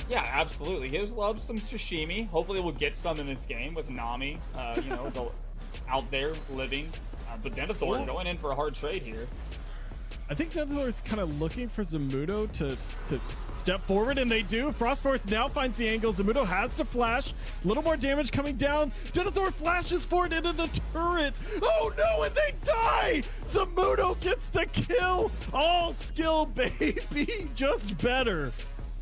Yeah, absolutely. He loves some sashimi. Hopefully we'll get some in this game with Nami, go out there living. But Denethor going in for a hard trade here. I think Denethor is kind of looking for Zamudo to step forward, and they do. Frost Force now finds the angle. Zamudo has to flash. A little more damage coming down. Denethor flashes forward into the turret. Oh no, and they die! Zamudo gets the kill. All skill, baby. Just better.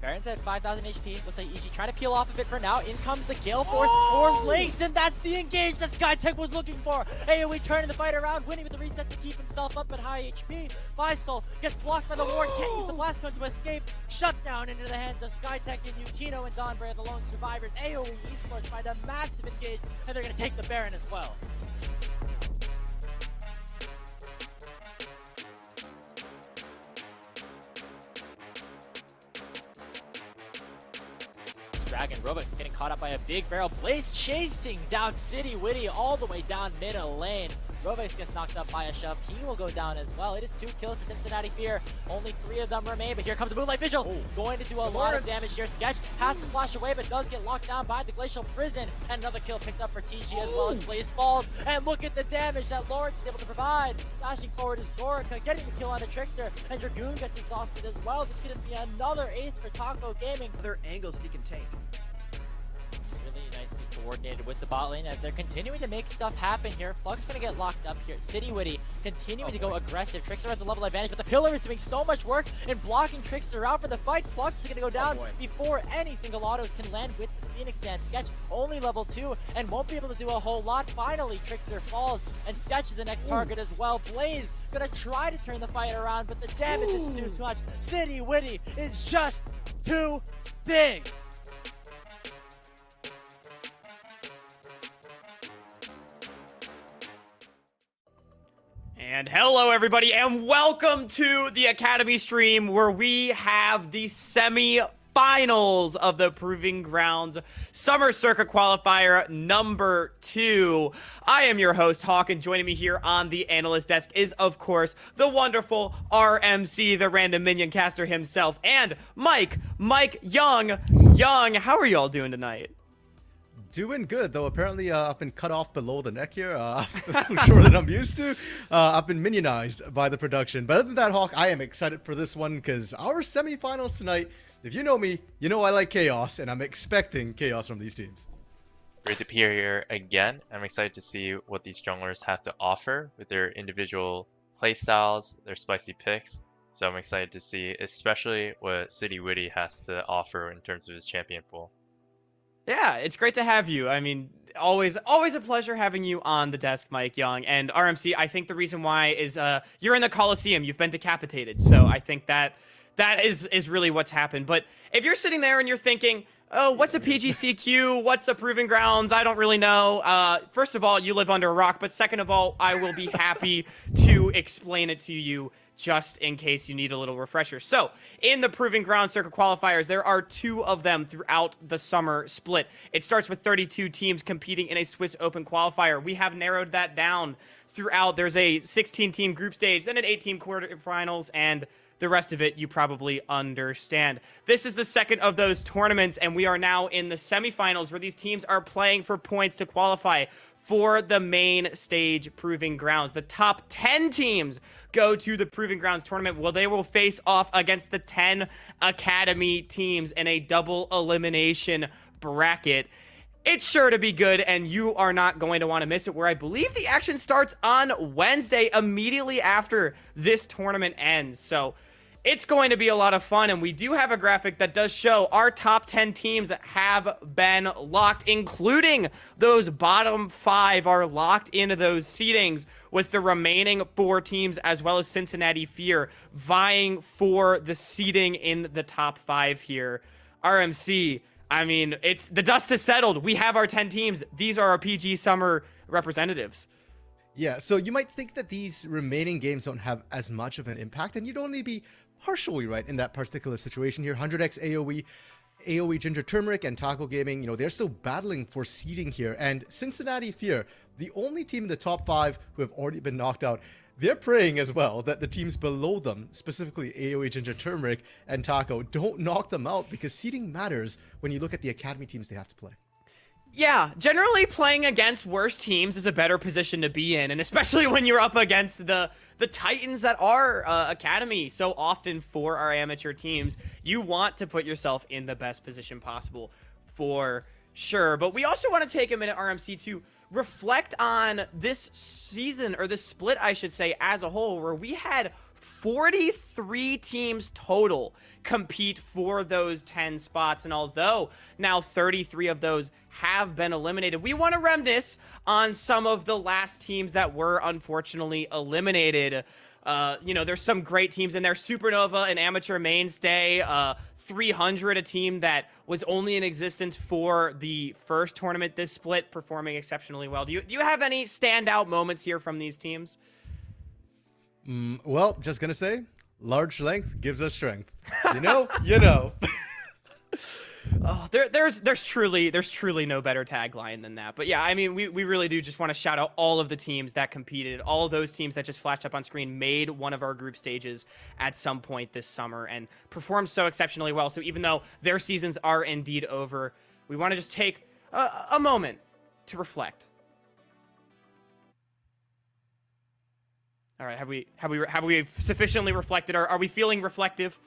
Baron's at 5,000 HP. Looks like EG trying to peel off of it for now. In comes the Gale Force for Lynx, and that's the engage that Skytech was looking for. AoE turning the fight around, winning with the reset to keep himself up at high HP. Faisal gets blocked by the ward, can't use the blast cone to escape. Shut down into the hands of Skytech and Yukino and Donbray, the lone survivors. AoE Esports find a massive engage, and they're going to take the Baron as well. Dragon Robux getting caught up by a big barrel. Blaze chasing down City Witty all the way down middle lane. Robux gets knocked up by a shove. He will go down as well. It is 2 kills to Cincinnati Fear. Only 3 of them remain, but here comes the Moonlight Vigil. Going to do a lot of damage here. Sketch has to flash away, but does get locked down by the Glacial Prison. And another kill picked up for TG as well as Blaze falls. And look at the damage that Lawrence is able to provide. Dashing forward is Dorica, getting the kill on the Trickster. And Dragoon gets exhausted as well. This could be another ace for Taco Gaming. Other angles he can take. Really nicely coordinated with the bot lane as they're continuing to make stuff happen here. Flux gonna get locked up here. City Witty continuing to go aggressive. Trickster has a level advantage, but the Pillar is doing so much work in blocking Trickster out for the fight. Flux is gonna go down before any single autos can land with the Phoenix Dance. Sketch only level 2 and won't be able to do a whole lot. Finally, Trickster falls and Sketch is the next target as well. Blaze gonna try to turn the fight around, but the damage is too much. City Witty is just too big. And hello everybody, and welcome to the Academy stream where we have the semi-finals of the Proving Grounds Summer Circuit Qualifier number 2. I am your host, Hawk, and joining me here on the analyst desk is, of course, the wonderful RMC, the random minion caster himself, and Mike Young. Young, how are y'all doing tonight? Doing good, though apparently I've been cut off below the neck here, shorter than I'm used to. I've been minionized by the production. But other than that, Hawk, I am excited for this one because our semifinals tonight, if you know me, you know I like chaos, and I'm expecting chaos from these teams. Great to be here again. I'm excited to see what these junglers have to offer with their individual playstyles, their spicy picks. So I'm excited to see especially what City Witty has to offer in terms of his champion pool. Yeah, it's great to have you. I mean, always a pleasure having you on the desk, Mike Young. And RMC, I think the reason why is you're in the Coliseum. You've been decapitated. So I think that is really what's happened. But if you're sitting there and you're thinking, oh, what's a PGCQ? What's a Proving Grounds? I don't really know. First of all, you live under a rock. But second of all, I will be happy to explain it to you just in case you need a little refresher. So, in the Proving Ground Circuit Qualifiers, there are 2 of them throughout the summer split. It starts with 32 teams competing in a Swiss Open Qualifier. We have narrowed that down throughout. There's a 16-team group stage, then an 8-team quarterfinals, and the rest of it you probably understand. This is the second of those tournaments, and we are now in the semifinals where these teams are playing for points to qualify for the main stage Proving Grounds. The top 10 teams go to the Proving Grounds tournament. Well, they will face off against the 10 Academy teams in a double elimination bracket. It's sure to be good, and you are not going to want to miss it, where I believe the action starts on Wednesday immediately after this tournament ends. So it's going to be a lot of fun, and we do have a graphic that does show our top 10 teams have been locked, including those bottom 5 are locked into those seedings, with the remaining 4 teams, as well as Cincinnati Fear, vying for the seeding in the top 5 here. RMC, I mean, it's the dust has settled. We have our 10 teams. These are our PG Summer representatives. Yeah, so you might think that these remaining games don't have as much of an impact, and you'd only be partially right in that particular situation here. 100x AoE AoE Ginger Turmeric and Taco Gaming, they're still battling for seeding here. And Cincinnati Fear, the only team in the top 5 who have already been knocked out, they're praying as well that the teams below them, specifically AoE Ginger Turmeric and Taco, don't knock them out, because seeding matters when you look at the academy teams they have to play. Yeah, generally playing against worse teams is a better position to be in, and especially when you're up against the titans that are Academy so often for our amateur teams. You want to put yourself in the best position possible for sure. But we also want to take a minute, RMC, to reflect on this season, or this split, I should say, as a whole, where we had 43 teams total compete for those 10 spots. And although now 33 of those have been eliminated, we want to reminisce on some of the last teams that were unfortunately eliminated. There's some great teams in there. Supernova, an amateur mainstay. 300, a team that was only in existence for the first tournament this split, performing exceptionally well. Do you have any standout moments here from these teams? Well, just gonna say, large length gives us strength. You know. Oh, there's truly no better tagline than that. But yeah, I mean, we really do just want to shout out all of the teams that competed, all of those teams that just flashed up on screen, made one of our group stages at some point this summer and performed so exceptionally well. So even though their seasons are indeed over, we want to just take a moment to reflect. All right, have we sufficiently reflected? Are we feeling reflective?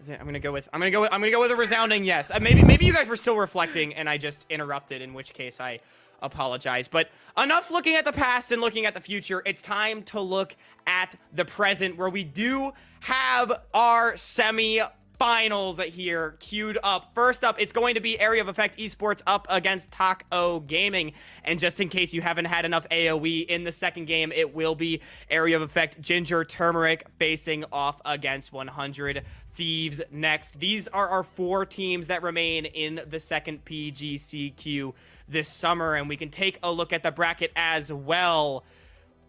I'm gonna go with a resounding yes. Maybe you guys were still reflecting and I just interrupted, in which case I apologize. But enough looking at the past and looking at the future. It's time to look at the present, where we do have our semi-finals here queued up. First up, it's going to be Area of Effect Esports up against Taco Gaming. And just in case you haven't had enough AoE in the second game, it will be Area of Effect Ginger Turmeric facing off against 100 Thieves next. These are our 4 teams that remain in the second PGCQ this summer, and we can take a look at the bracket as well.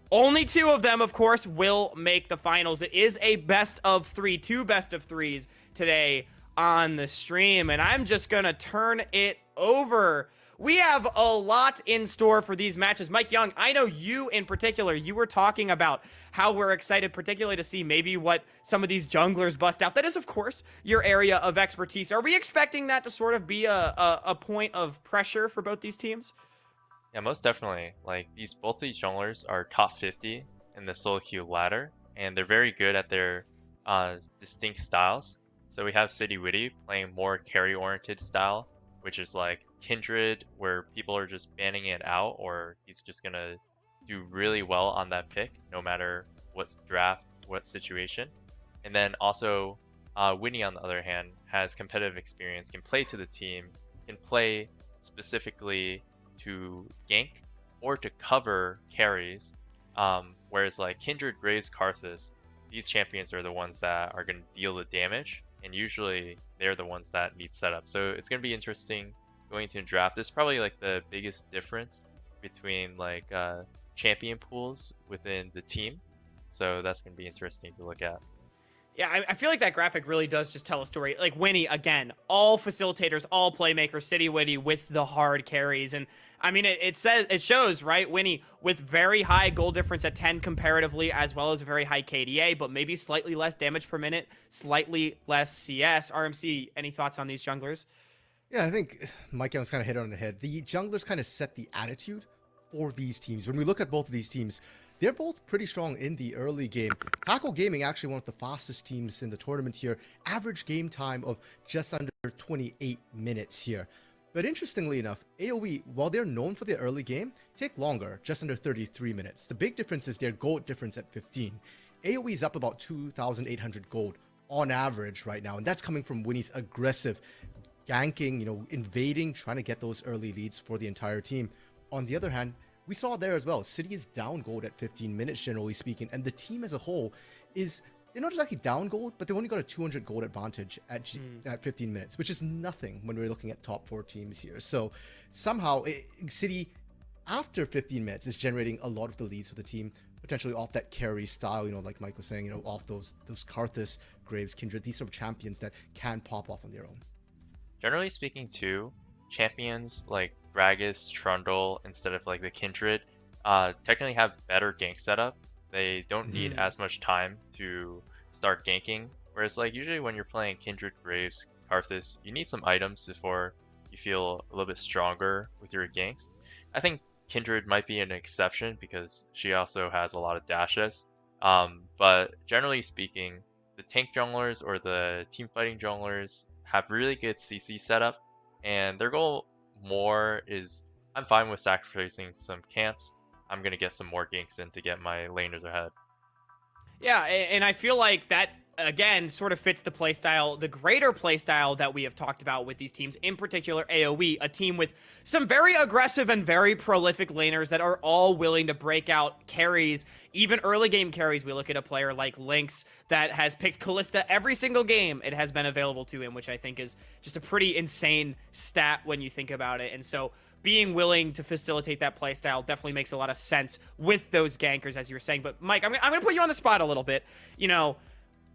Only 2 of them, of course, will make the finals. It is a best of 3, 2 best of 3s today on the stream, and I'm just gonna turn it over. We have a lot in store for these matches. Mike Young, I know you in particular, you were talking about how we're excited particularly to see maybe what some of these junglers bust out. That is, of course, your area of expertise. Are we expecting that to sort of be a point of pressure for both these teams? Yeah, most definitely. Like, both of these junglers are top 50 in the solo queue ladder, and they're very good at their distinct styles. So we have City Witty playing more carry-oriented style, which is like Kindred, where people are just banning it out, or he's just gonna do really well on that pick, no matter what draft, what situation. And then also, Winnie, on the other hand, has competitive experience, can play to the team, can play specifically to gank or to cover carries. Whereas like Kindred, Graves, Karthus, these champions are the ones that are going to deal the damage, and usually they're the ones that need setup. So it's going to be interesting going to draft. This is probably like the biggest difference between like champion pools within the team. So that's going to be interesting to look at. Yeah, I feel like that graphic really does just tell a story. Like Winnie, again, all facilitators, all playmakers, City Witty with the hard carries. And I mean, it shows, right? Winnie with very high goal difference at 10 comparatively, as well as a very high KDA, but maybe slightly less damage per minute, slightly less CS. RMC, any thoughts on these junglers? Yeah, I think Mike Young's kind of hit it on the head. The junglers kind of set the attitude for these teams. When we look at both of these teams, they're both pretty strong in the early game. Taco Gaming, actually one of the fastest teams in the tournament here. Average game time of just under 28 minutes here. But interestingly enough, AoE, while they're known for their early game, take longer, just under 33 minutes. The big difference is their gold difference at 15. AoE is up about 2,800 gold on average right now, and that's coming from Winnie's aggressive ganking, invading, trying to get those early leads for the entire team. On the other hand, we saw there as well, City is down gold at 15 minutes, generally speaking, and the team as a whole they're not exactly down gold, but they've only got a 200 gold advantage at 15 minutes, which is nothing when we're looking at top 4 teams here. So somehow, City after 15 minutes is generating a lot of the leads for the team, potentially off that carry style, like Mike was saying, off those Karthus, Graves, Kindred, these sort of champions that can pop off on their own. Generally speaking too, champions like Gragas, Trundle, instead of like the Kindred, technically have better gank setup. They don't need as much time to start ganking. Whereas like usually when you're playing Kindred, Graves, Karthus, you need some items before you feel a little bit stronger with your ganks. I think Kindred might be an exception because she also has a lot of dashes. But generally speaking, the tank junglers or the team fighting junglers have really good CC setup, and their goal more is, I'm fine with sacrificing some camps. I'm gonna get some more ganks in to get my laners ahead. Yeah, and I feel like that, again, sort of fits the playstyle, the greater playstyle that we have talked about with these teams, in particular AoE, a team with some very aggressive and very prolific laners that are all willing to break out carries, even early game carries. We look at a player like Lynx that has picked Kalista every single game it has been available to him, which I think is just a pretty insane stat when you think about it. And so being willing to facilitate that playstyle definitely makes a lot of sense with those gankers, as you were saying. But Mike, I'm gonna put you on the spot a little bit.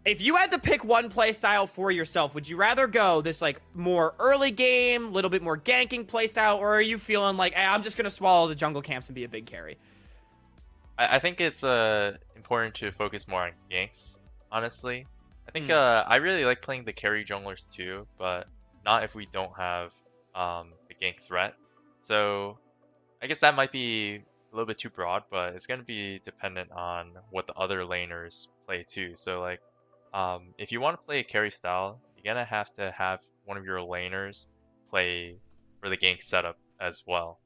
If you had to pick one playstyle for yourself, would you rather go this like more early game, little bit more ganking playstyle, or are you feeling like, hey, I'm just gonna swallow the jungle camps and be a big carry? I think it's important to focus more on ganks, honestly. I think I really like playing the carry junglers too, but not if we don't have the gank threat. So I guess that might be a little bit too broad, but it's going to be dependent on what the other laners play too. So like, if you want to play a carry style, you're going to have one of your laners play for the gank setup as well.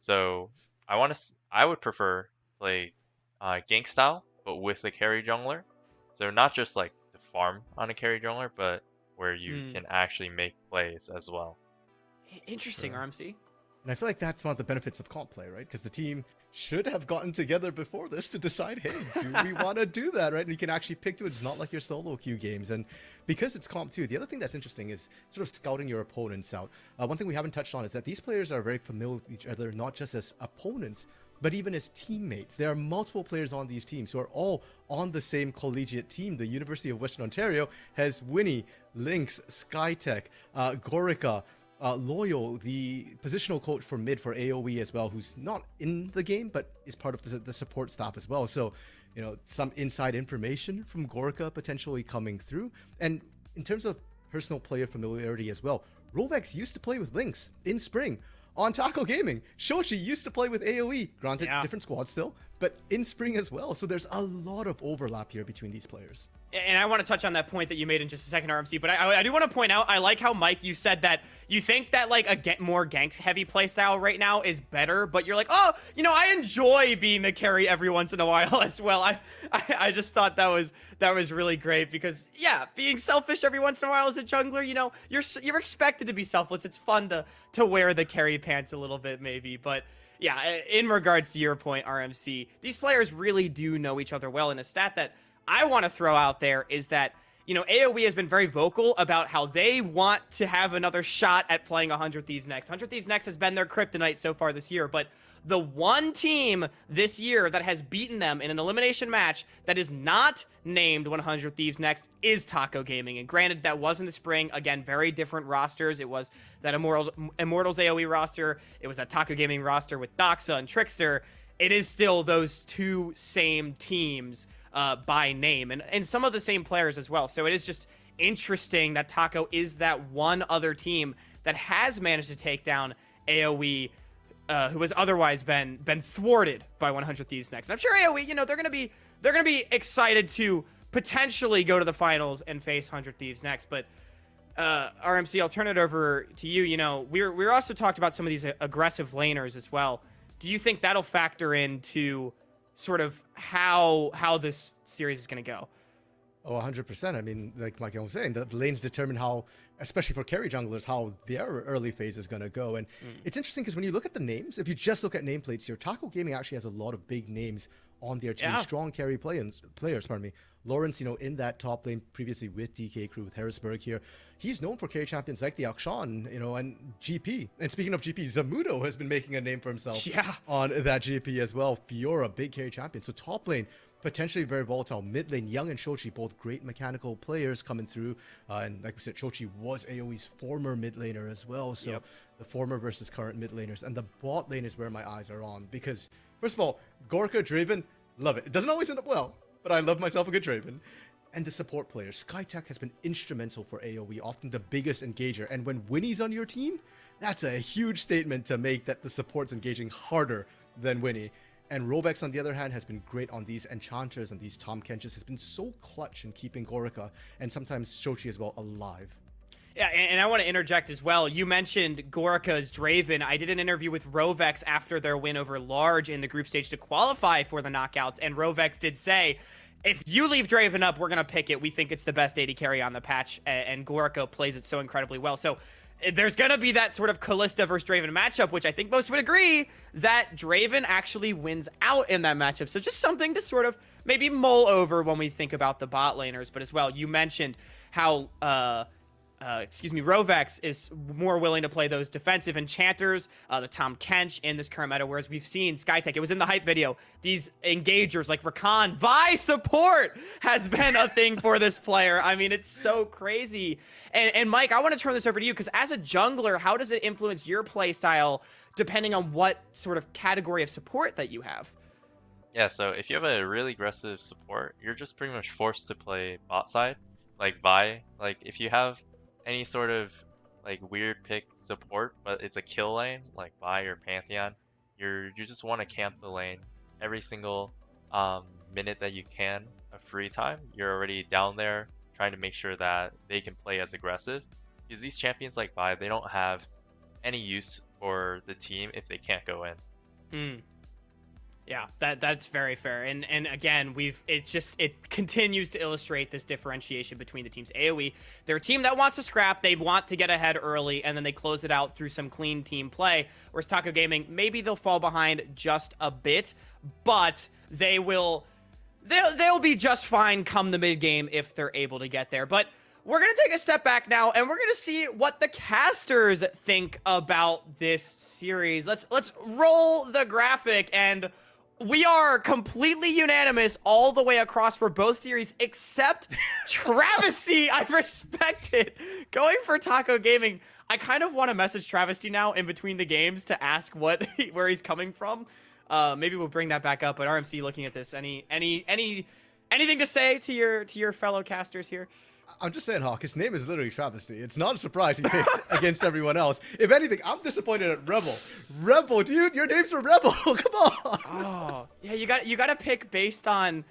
So I would prefer play gank style, but with the carry jungler. So not just like to farm on a carry jungler, but where you can actually make plays as well. Interesting, RMC. And I feel like that's one of the benefits of comp play, right? Because the team should have gotten together before this to decide, hey, do we want to do that, right? And you can actually pick to it. It's not like your solo queue games. And because it's comp too, the other thing that's interesting is sort of scouting your opponents out. One thing we haven't touched on is that these players are very familiar with each other, not just as opponents, but even as teammates. There are multiple players on these teams who are all on the same collegiate team. The University of Western Ontario has Winnie, Lynx, Skytech, Gorica, Loyal, the positional coach for mid for AoE as well, who's not in the game, but is part of the support staff as well. So, some inside information from Gorica potentially coming through. And in terms of personal player familiarity as well, Rovex used to play with Lynx in spring on Taco Gaming. Shochi used to play with AoE, granted different squad still, but in spring as well. So there's a lot of overlap here between these players. And I want to touch on that point that you made in just a second, RMC, but I do want to point out, I like how, Mike, you said that you think that like a more ganks heavy playstyle right now is better, but you're like, oh, I enjoy being the carry every once in a while as well. I just thought that was really great because, yeah, being selfish every once in a while as a jungler, you're expected to be selfless. It's fun to wear the carry pants a little bit maybe, but yeah, in regards to your point, RMC, these players really do know each other well, and a stat that I want to throw out there is that, AoE has been very vocal about how they want to have another shot at playing 100 Thieves Next. 100 Thieves Next has been their kryptonite so far this year, but the one team this year that has beaten them in an elimination match that is not named 100 Thieves Next is Taco Gaming. And granted, that was in the spring. Again, very different rosters. It was that Immortals AoE roster. It was that Taco Gaming roster with Doxa and Trickster. It is still those two same teams by name and some of the same players as well. So it is just interesting that Taco is that one other team that has managed to take down AoE, who has otherwise been thwarted by 100 Thieves Next. And I'm sure AoE, they're gonna be excited to potentially go to the finals and face 100 Thieves Next. But RMC, I'll turn it over to you. We're also talked about some of these aggressive laners as well. Do you think that'll factor into sort of how this series is going to go? Oh, 100%. I mean, like Mike was saying, the lanes determine how, especially for carry junglers, how their early phase is going to go. And it's interesting because when you look at the names, if you just look at nameplates here, Taco Gaming actually has a lot of big names on their team. Yeah. Strong carry players, pardon me. Lawrence, in that top lane previously with DK Crew, with Harrisburg here, he's known for carry champions like the High-octane, and GP. And speaking of GP, Zamudo has been making a name for himself on that GP as well. Fiora, big carry champion. So top lane, potentially very volatile. Mid lane, Young and Shochi, both great mechanical players coming through. And like we said, Shochi was AoE's former mid laner as well. So the former versus current mid laners. And the bot lane is where my eyes are on. Because, first of all, Gorka, Draven, love it. It doesn't always end up well, but I love myself a good Draven. And the support players. Skytech has been instrumental for AoE, often the biggest engager. And when Winnie's on your team, that's a huge statement to make that the support's engaging harder than Winnie. And Rovex, on the other hand, has been great on these Enchanters and these Tom Kenches, has been so clutch in keeping Gorica and sometimes Shochi as well alive. Yeah, and I want to interject as well. You mentioned Gorica's Draven. I did an interview with Rovex after their win over Large in the group stage to qualify for the knockouts, and Rovex did say, if you leave Draven up, we're going to pick it. We think it's the best AD carry on the patch, and Gorica plays it so incredibly well. So there's going to be that sort of Kalista versus Draven matchup, which I think most would agree that Draven actually wins out in that matchup. So just something to sort of maybe mull over when we think about the bot laners. But as well, you mentioned how, Rovex is more willing to play those defensive enchanters, the Tom Kench in this current meta, whereas we've seen Skytech, it was in the hype video, these engagers like Rakan, Vi support has been a thing for this player. I mean, it's so crazy. And Mike, I want to turn this over to you, because as a jungler, how does it influence your play style depending on what sort of category of support that you have? Yeah, so if you have a really aggressive support, you're just pretty much forced to play bot side, like Vi. Like, if you have any sort of like weird pick support, but it's a kill lane like Vi or Pantheon, you just want to camp the lane every single minute that you can of free time. You're already down there trying to make sure that they can play as aggressive, because these champions like Vi, they don't have any use for the team if they can't go in. Yeah, that's very fair. And again, it continues to illustrate this differentiation between the teams. AoE, they're a team that wants to scrap, they want to get ahead early, and then they close it out through some clean team play. Whereas Taco Gaming, maybe they'll fall behind just a bit, but they'll be just fine come the mid game if they're able to get there. But we're going to take a step back now, and we're going to see what the casters think about this series. Let's roll the graphic, and we are completely unanimous all the way across for both series, except Travesty. I respect it. Going for Taco Gaming. I kind of want to message Travesty now in between the games to ask where he's coming from. Maybe we'll bring that back up. But RMC, looking at this, anything to say to your fellow casters here? I'm just saying, Hawk, his name is literally Travesty. It's not a surprise he picked against everyone else. If anything, I'm disappointed at Rebel. Rebel, dude, your name's a Rebel. Come on. Oh, yeah, you got to pick based on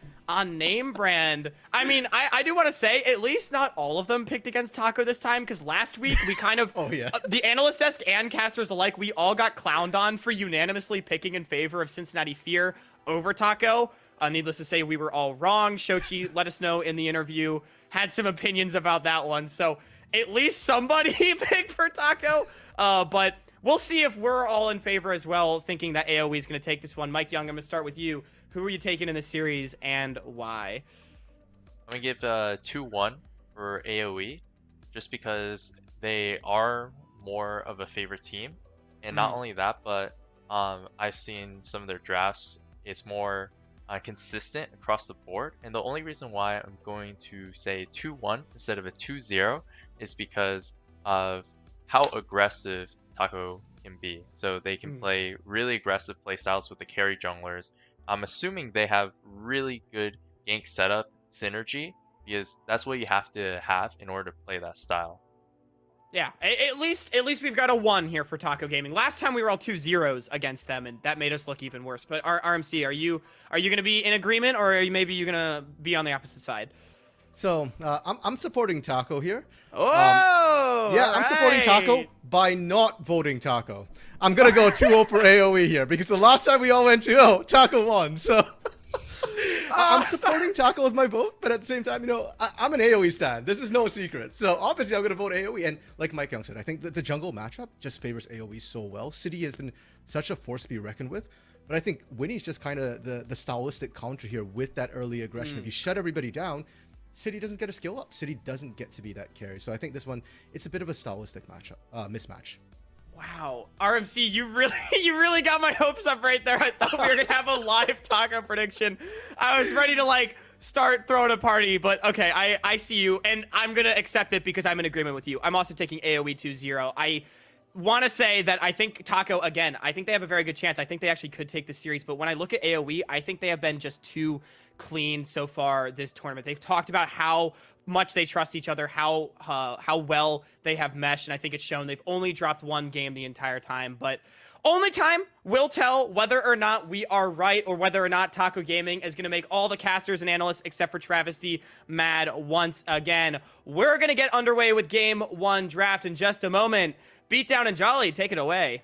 name brand. I mean, I do want to say, at least not all of them picked against Taco this time, because last week we kind of, the analyst desk and casters alike, we all got clowned on for unanimously picking in favor of Cincinnati Fear over Taco. Needless to say, we were all wrong. Shochi let us know in the interview, had some opinions about that one. So at least somebody picked for Taco. But we'll see if we're all in favor as well, thinking that AoE is going to take this one. Mike Young, I'm going to start with you. Who are you taking in the series and why? I'm going to give 2-1 for AoE, just because they are more of a favorite team. And not only that, but I've seen some of their drafts. It's more consistent across the board, and the only reason why I'm going to say 2-1 instead of a 2-0 is because of how aggressive Taco can be. So they can play really aggressive playstyles with the carry junglers. I'm assuming they have really good gank setup synergy, because that's what you have to have in order to play that style. Yeah, at least we've got a 1 here for Taco Gaming. Last time we were all 2-0s against them, and that made us look even worse. But RMC, are you going to be in agreement, or are you going to be on the opposite side? So I'm supporting Taco here. Oh, yeah, I'm supporting Taco by not voting Taco. I'm gonna go 2-0 for AoE here, because the last time we all went 2-0, Taco won. So I'm supporting Taco with my vote, but at the same time, I'm an AoE stan. This is no secret. So obviously I'm gonna vote AoE, and like Mike Young said, I think that the jungle matchup just favors AoE so well. City has been such a force to be reckoned with. But I think Winnie's just kind of the stylistic counter here with that early aggression. If you shut everybody down, City doesn't get a skill up. City doesn't get to be that carry. So I think this one, it's a bit of a stylistic mismatch. Wow, RMC, you really got my hopes up right there. I thought we were gonna have a live taco prediction. I was ready to like start throwing a party, but okay, I see you, and I'm gonna accept it because I'm in agreement with you. I'm also taking AoE 2-0. I want to say that I think Taco, again, I think they have a very good chance. I think they actually could take the series, but when I look at AoE, I think they have been just too clean so far this tournament. They've talked about how much they trust each other, how well they have meshed, and I think it's shown. They've only dropped one game the entire time, but only time will tell whether or not we are right or whether or not Taco Gaming is going to make all the casters and analysts except for Travesty mad once again. We're going to get underway with Game 1 draft in just a moment. Beatdown and Jolly, take it away.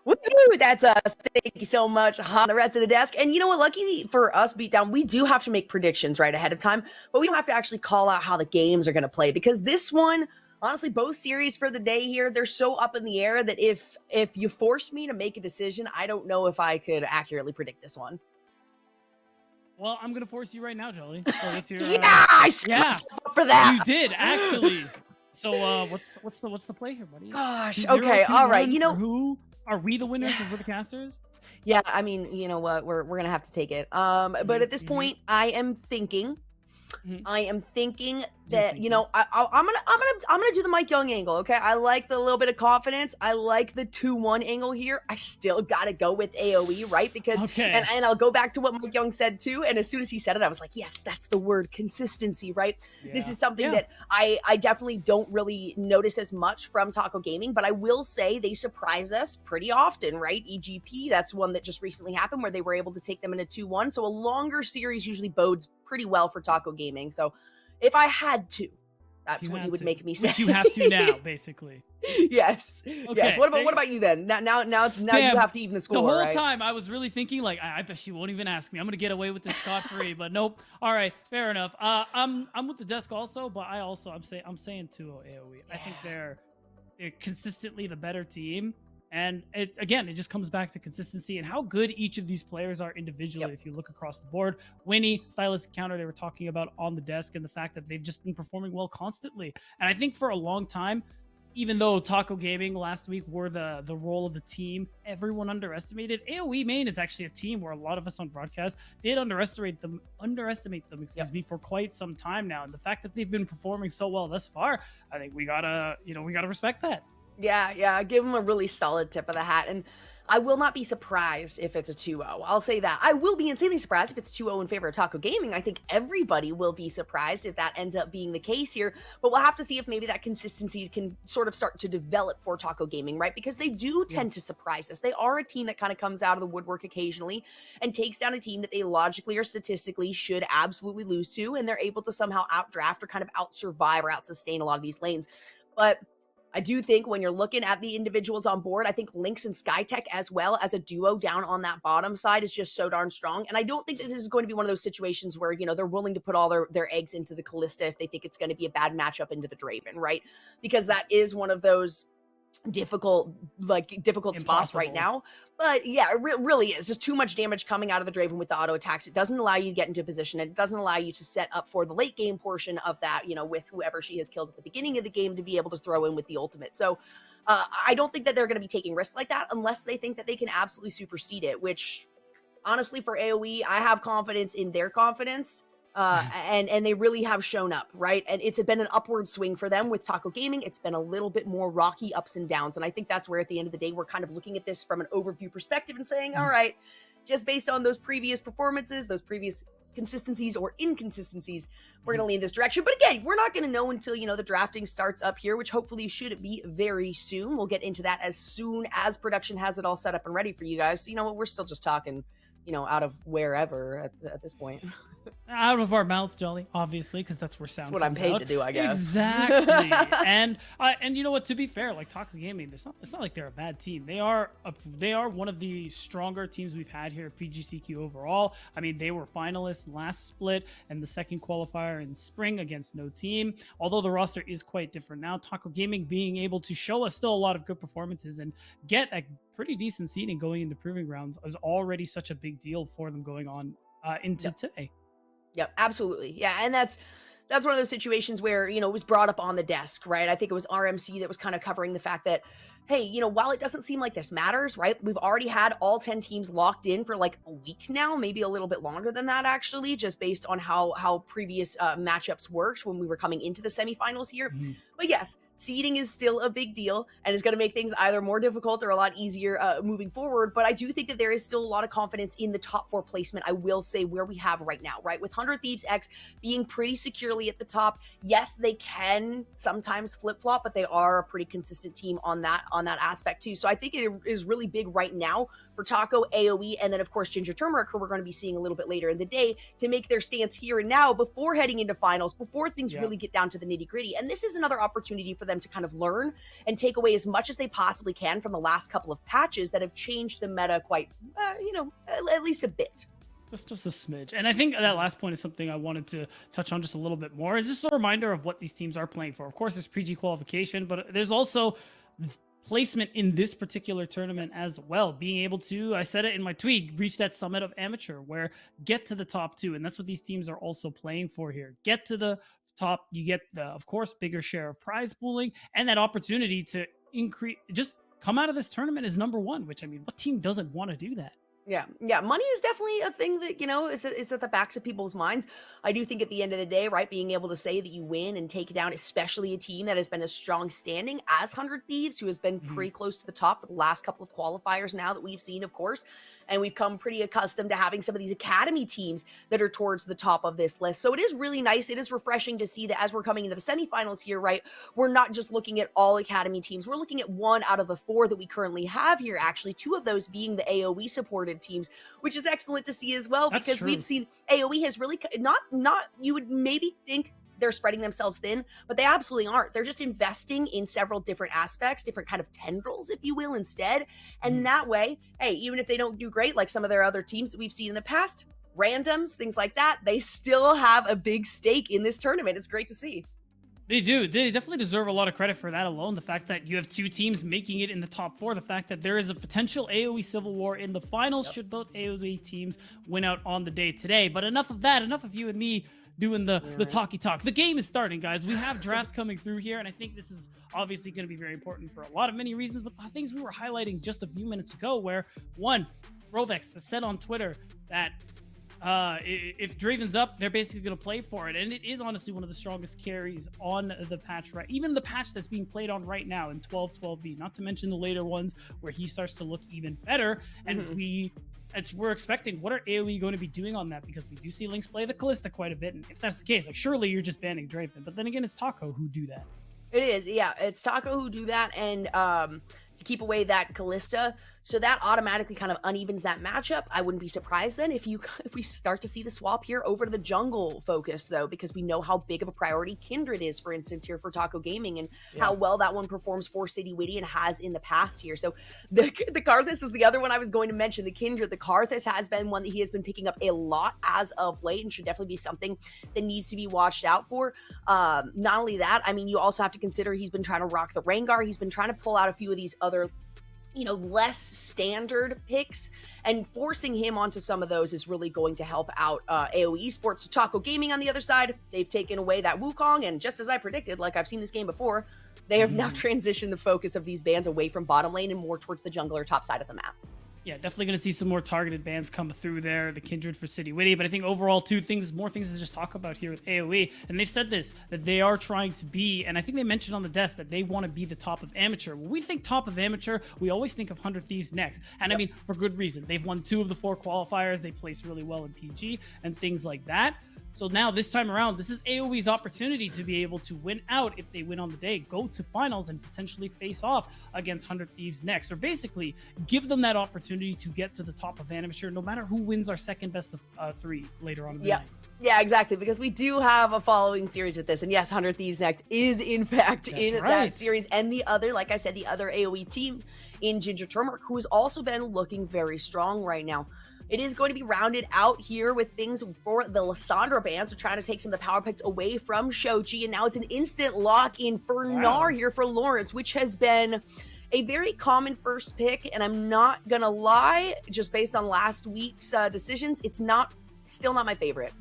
Woohoo! That's us. Thank you so much, on the rest of the desk. And you know what? Lucky for us, Beatdown, we do have to make predictions right ahead of time, but we don't have to actually call out how the games are going to play because this one, honestly, both series for the day here, they're so up in the air that if you force me to make a decision, I don't know if I could accurately predict this one. Well, I'm gonna force you right now, Jolly. So what's your, yeah, I set myself up for that. You did actually. So what's the play here, buddy? Gosh. 2-0, Okay. All right. 2-1 You know, for who are we the winners or for the casters? yeah. I mean, you know what? We're gonna have to take it. But at this point, I am thinking. That, you know, I'm gonna do the Mike Young angle. Okay, I like the little bit of confidence. I like the 2-1 angle here. I still gotta go with AoE, right? Because and I'll go back to what Mike Young said too. And as soon as he said it, I was like, yes, that's the word, consistency, right? Yeah. This is something that I definitely don't really notice as much from Taco Gaming, but I will say they surprise us pretty often, right? EGP, that's one that just recently happened where they were able to take them in a 2-1. So a longer series usually bodes pretty well for Taco Gaming. So if I had to, that's what you would make me say. Which you have to now, basically. Yes. Okay. Yes. What about you then? Now you have to even the score. The whole right? time I was really thinking like I bet she won't even ask me. I'm gonna get away with this scot-free, but nope. All right, fair enough. I'm with the desk also, but I'm saying 2-0 AoE. I think they're consistently the better team. And it just comes back to consistency and how good each of these players are individually. If you look across the board, Winnie, stylistic counter, they were talking about on the desk, and the fact that they've just been performing well constantly. And I think for a long time, even though Taco Gaming last week were the role of the team, everyone underestimated. AoE main is actually a team where a lot of us on broadcast did underestimate them, for quite some time now. And the fact that they've been performing so well thus far, I think we gotta respect that. Yeah, give them a really solid tip of the hat. And I will not be surprised if it's a 2-0. I'll say that. I will be insanely surprised if it's 2-0 in favor of Taco Gaming. I think everybody will be surprised if that ends up being the case here. But we'll have to see if maybe that consistency can sort of start to develop for Taco Gaming, right? Because they do tend to surprise us. They are a team that kind of comes out of the woodwork occasionally and takes down a team that they logically or statistically should absolutely lose to. And they're able to somehow outdraft or kind of out-survive or out-sustain a lot of these lanes. But I do think when you're looking at the individuals on board, I think Lynx and Skytech as well as a duo down on that bottom side is just so darn strong. And I don't think that this is going to be one of those situations where, you know, they're willing to put all their eggs into the Callista if they think it's going to be a bad matchup into the Draven, right? Because that is one of those difficult spots right now. But yeah, it really is just too much damage coming out of the Draven with the auto attacks. It doesn't allow you to get into position. It doesn't allow you to set up for the late game portion of that, you know, with whoever she has killed at the beginning of the game to be able to throw in with the ultimate. So I don't think that they're going to be taking risks like that unless they think that they can absolutely supersede it, which honestly for AoE, I have confidence in their confidence. And they really have shown up, right? And it's been an upward swing for them with Taco Gaming. It's been a little bit more rocky ups and downs. And I think that's where at the end of the day, we're kind of looking at this from an overview perspective and saying, all right, just based on those previous performances, those previous consistencies or inconsistencies, we're going to lean this direction. But again, we're not going to know until, you know, the drafting starts up here, which hopefully should be very soon. We'll get into that as soon as production has it all set up and ready for you guys. So, you know what, we're still just talking, you know, out of wherever at this point. out of our mouths, Jolly, obviously, because that's where sound. That's what I'm comes paid out. to do, I guess. Exactly. and you know what? To be fair, like Taco Gaming, it's not like they're a bad team. They are one of the stronger teams we've had here at PGCQ overall. I mean, they were finalists last split and the second qualifier in spring against no team. Although the roster is quite different now, Taco Gaming being able to show us still a lot of good performances and get a pretty decent seeding going into proving grounds is already such a big deal for them going on into today. Yep, absolutely. Yeah, and that's one of those situations where, you know, it was brought up on the desk, right? I think it was RMC that was kind of covering the fact that, hey, you know, while it doesn't seem like this matters, right? We've already had all 10 teams locked in for like a week now, maybe a little bit longer than that, actually, just based on how previous matchups worked when we were coming into the semifinals here. Mhm. But yes, seeding is still a big deal and is going to make things either more difficult or a lot easier moving forward. But I do think that there is still a lot of confidence in the top 4 placement, I will say, where we have right now, right? With 100 Thieves X being pretty securely at the top. Yes, they can sometimes flip-flop, but they are a pretty consistent team on that aspect too. So I think it is really big right now for Taco, AoE, and then of course Ginger Turmeric, who we're going to be seeing a little bit later in the day, to make their stance here and now before heading into finals, before things really get down to the nitty-gritty. And this is another opportunity for them to kind of learn and take away as much as they possibly can from the last couple of patches that have changed the meta quite, at least a bit. Just a smidge. And I think that last point is something I wanted to touch on just a little bit more. It's just a reminder of what these teams are playing for. Of course, there's PG qualification, but there's also placement in this particular tournament as well. Being able to, I said it in my tweet, reach that summit of amateur where get to the top 2. And that's what these teams are also playing for here. Get to the top, you get the, of course, bigger share of prize pooling and that opportunity to increase, just come out of this tournament as number 1, which, I mean, what team doesn't want to do that? Yeah. Money is definitely a thing that, you know, is at the backs of people's minds. I do think at the end of the day, right, being able to say that you win and take down, especially a team that has been a strong standing as 100 Thieves, who has been pretty close to the top for the last couple of qualifiers now that we've seen, of course. And we've come pretty accustomed to having some of these academy teams that are towards the top of this list. So it is really nice. It is refreshing to see that as we're coming into the semifinals here, right, we're not just looking at all academy teams. We're looking at 1 out of the 4 that we currently have here, actually, 2 of those being the AoE supported teams, which is excellent to see as well. That's because true. We've seen AoE has really not you would maybe think they're spreading themselves thin, but they absolutely aren't. They're just investing in several different aspects, different kind of tendrils, if you will, instead. And that way, hey, even if they don't do great like some of their other teams that we've seen in the past, randoms, things like that, they still have a big stake in this tournament. It's great to see. They do. They definitely deserve a lot of credit for that alone. The fact that you have 2 teams making it in the top 4, the fact that there is a potential AoE civil war in the finals should both AoE teams win out on the day today. But enough of that. Enough of you and me doing the talky talk. The game is starting, guys. We have drafts coming through here, and I think this is obviously going to be very important for a lot of many reasons, but the things we were highlighting just a few minutes ago, where one, Rovex has said on Twitter that if Draven's up, they're basically going to play for it. And it is honestly one of the strongest carries on the patch, right? Even the patch that's being played on right now in 12.12b, not to mention the later ones where he starts to look even better. And we're expecting, what are AoE going to be doing on that? Because we do see Lynx play the Callista quite a bit. And if that's the case, like, surely you're just banning Draven. But then again, it's Taco who do that. It is, yeah. It's Taco who do that, and to keep away that Callista. So that automatically kind of unevens that matchup. I wouldn't be surprised then if we start to see the swap here over to the jungle focus, though, because we know how big of a priority Kindred is, for instance, here for Taco Gaming, and how well that one performs for City Witty and has in the past here. So the Karthus is the other one I was going to mention. The Kindred, the Karthus has been one that he has been picking up a lot as of late, and should definitely be something that needs to be watched out for. Not only that, I mean, you also have to consider he's been trying to rock the Rengar. He's been trying to pull out a few of these other, you know, less standard picks, and forcing him onto some of those is really going to help out AoE Esports. So Taco Gaming on the other side, they've taken away that Wukong, and just as I predicted, like I've seen this game before, they have now transitioned the focus of these bans away from bottom lane and more towards the jungler top side of the map. Yeah, definitely going to see some more targeted bans come through there, the Kindred for City Witty. But I think overall, more things to just talk about here with AoE. And they've said this, that they are trying to be, and I think they mentioned on the desk that they want to be the top of amateur. When we think top of amateur, we always think of 100 Thieves next. And I mean, for good reason. They've won 2 of the 4 qualifiers. They place really well in PG and things like that. So now this time around, this is AoE's opportunity to be able to win out if they win on the day, go to finals and potentially face off against 100 Thieves next, or basically give them that opportunity to get to the top of amateur, no matter who wins our second best of 3 later on in the night. Yeah, exactly, because we do have a following series with this. And yes, 100 Thieves Next is in fact that series. And the other, like I said, the other AoE team in Ginger Turmeric, who has also been looking very strong right now. It is going to be rounded out here with things for the Lissandra band, so trying to take some of the power picks away from Shoji, and now it's an instant lock-in for Gnar here for Lawrence, which has been a very common first pick, and I'm not gonna lie, just based on last week's decisions, it's still not my favorite.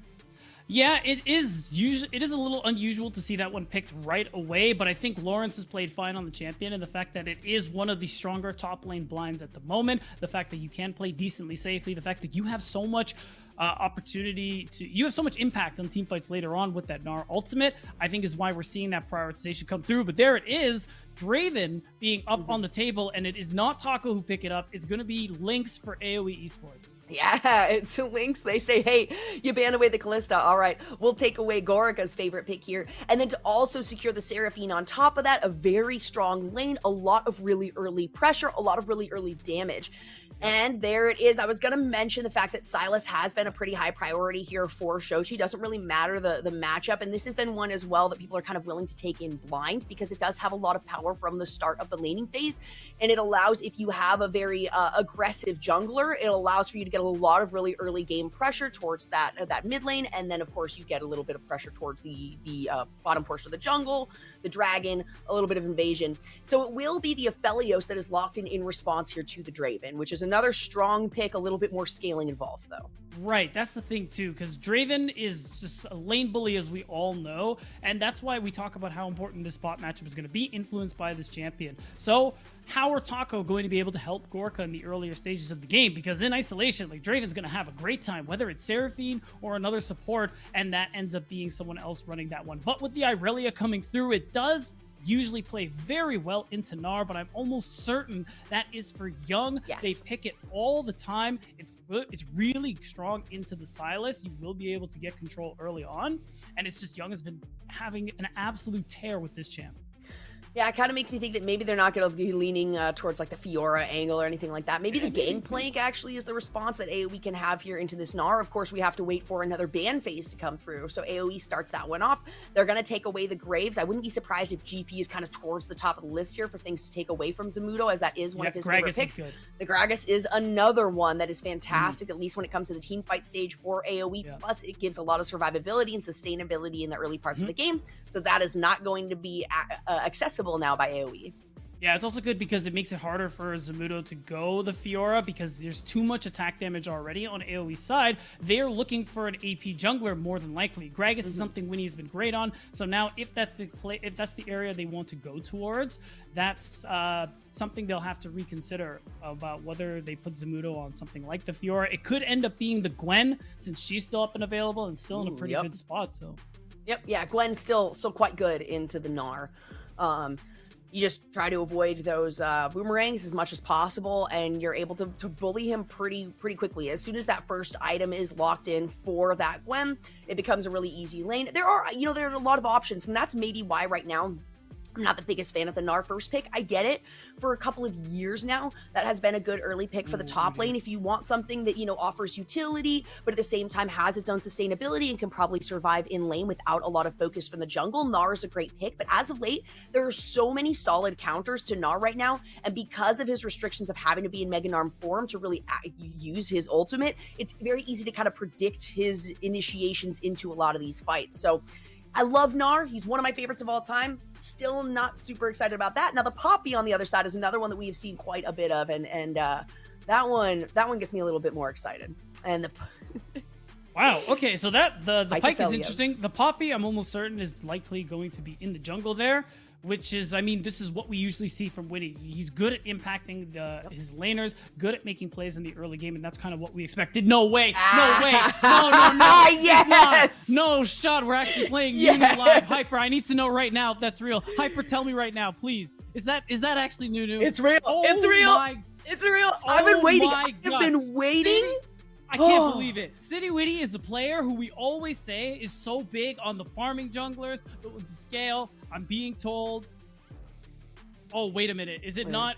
Yeah, it is a little unusual to see that one picked right away, but I think Lawrence has played fine on the champion, and the fact that it is one of the stronger top lane blinds at the moment, the fact that you can play decently safely, the fact that you have so much you have so much impact on team fights later on with that Gnar ultimate, I think is why we're seeing that prioritization come through. But there it is, Draven being up on the table, and it is not Taco who pick it up. It's going to be Lynx for AoE Esports. Yeah, it's Lynx. They say, hey, you ban away the Callista. All right, we'll take away Gorica's favorite pick here. And then to also secure the Seraphine on top of that, a very strong lane, a lot of really early pressure, a lot of really early damage. And there it is. I was going to mention the fact that Silas has been a pretty high priority here for Shochi. Doesn't really matter the matchup. And this has been one as well that people are kind of willing to take in blind, because it does have a lot of power from the start of the laning phase. And it allows, if you have a very aggressive jungler, it allows for you to get a lot of really early game pressure towards that mid lane. And then, of course, you get a little bit of pressure towards the bottom portion of the jungle, the dragon, a little bit of invasion. So it will be the Aphelios that is locked in response here to the Draven, which is another strong pick, a little bit more scaling involved though. Right, that's the thing too, because Draven is just a lane bully, as we all know, and that's why we talk about how important this bot matchup is going to be, influenced by this champion. So how are Taco going to be able to help Gorka in the earlier stages of the game? Because in isolation, like, Draven's going to have a great time, whether it's Seraphine or another support, and that ends up being someone else running that one. But with the Irelia coming through, it does usually play very well into Gnar, but I'm almost certain that is for Young. Yes. They pick it all the time. It's good. It's really strong into the Silas. You will be able to get control early on, and it's just Young has been having an absolute tear with this champ. Yeah, it kind of makes me think that maybe they're not going to be leaning towards like the Fiora angle or anything like that. Maybe the Gangplank actually is the response that AoE can have here into this Gnar. Of course, we have to wait for another ban phase to come through. So AoE starts that one off. They're going to take away the Graves. I wouldn't be surprised if GP is kind of towards the top of the list here for things to take away from Zamudo, as that is one of his favorite picks. The Gragas is another one that is fantastic, at least when it comes to the team fight stage for AoE. Yeah. Plus, it gives a lot of survivability and sustainability in the early parts of the game. So that is not going to be accessible now by AoE. Yeah, it's also good because it makes it harder for Zamudo to go the Fiora, because there's too much attack damage already on AoE side. They're looking for an AP jungler more than likely. Gragas is something Winnie has been great on. So now if that's the area they want to go towards, that's something they'll have to reconsider about whether they put Zamudo on something like the Fiora. It could end up being the Gwen, since she's still up and available and still in a pretty good spot. So Yep, yeah, Gwen's still quite good into the Gnar. You just try to avoid those boomerangs as much as possible, and you're able to bully him pretty quickly. As soon as that first item is locked in for that Gwen, it becomes a really easy lane. There are a lot of options, and that's maybe why right now I'm not the biggest fan of the Gnar first pick. I get it. For a couple of years now, that has been a good early pick for the top lane. If you want something that, offers utility, but at the same time has its own sustainability and can probably survive in lane without a lot of focus from the jungle, Gnar is a great pick. But as of late, there are so many solid counters to Gnar right now. And because of his restrictions of having to be in Mega Gnar form to really use his ultimate, it's very easy to kind of predict his initiations into a lot of these fights. So I love Gnar. He's one of my favorites of all time. Still not super excited about that. Now, the Poppy on the other side is another one that we have seen quite a bit of, and that one gets me a little bit more excited. And the wow. Okay, so the Pike is interesting. The Poppy, I'm almost certain, is likely going to be in the jungle there, which is, this is what we usually see from Winnie. He's good at impacting his laners, good at making plays in the early game, and that's kind of what we expected. No way. No. Yes. No shot. We're actually playing Uni live. Hyper, I need to know right now if that's real. Hyper, tell me right now, please. Is that actually new? It's real. It's real. It's real. I've been waiting. I've been waiting. I can't believe it. City Witty is a player who we always say is so big on the farming junglers, the ones who scale. I'm being told. Oh, wait a minute. Is it not?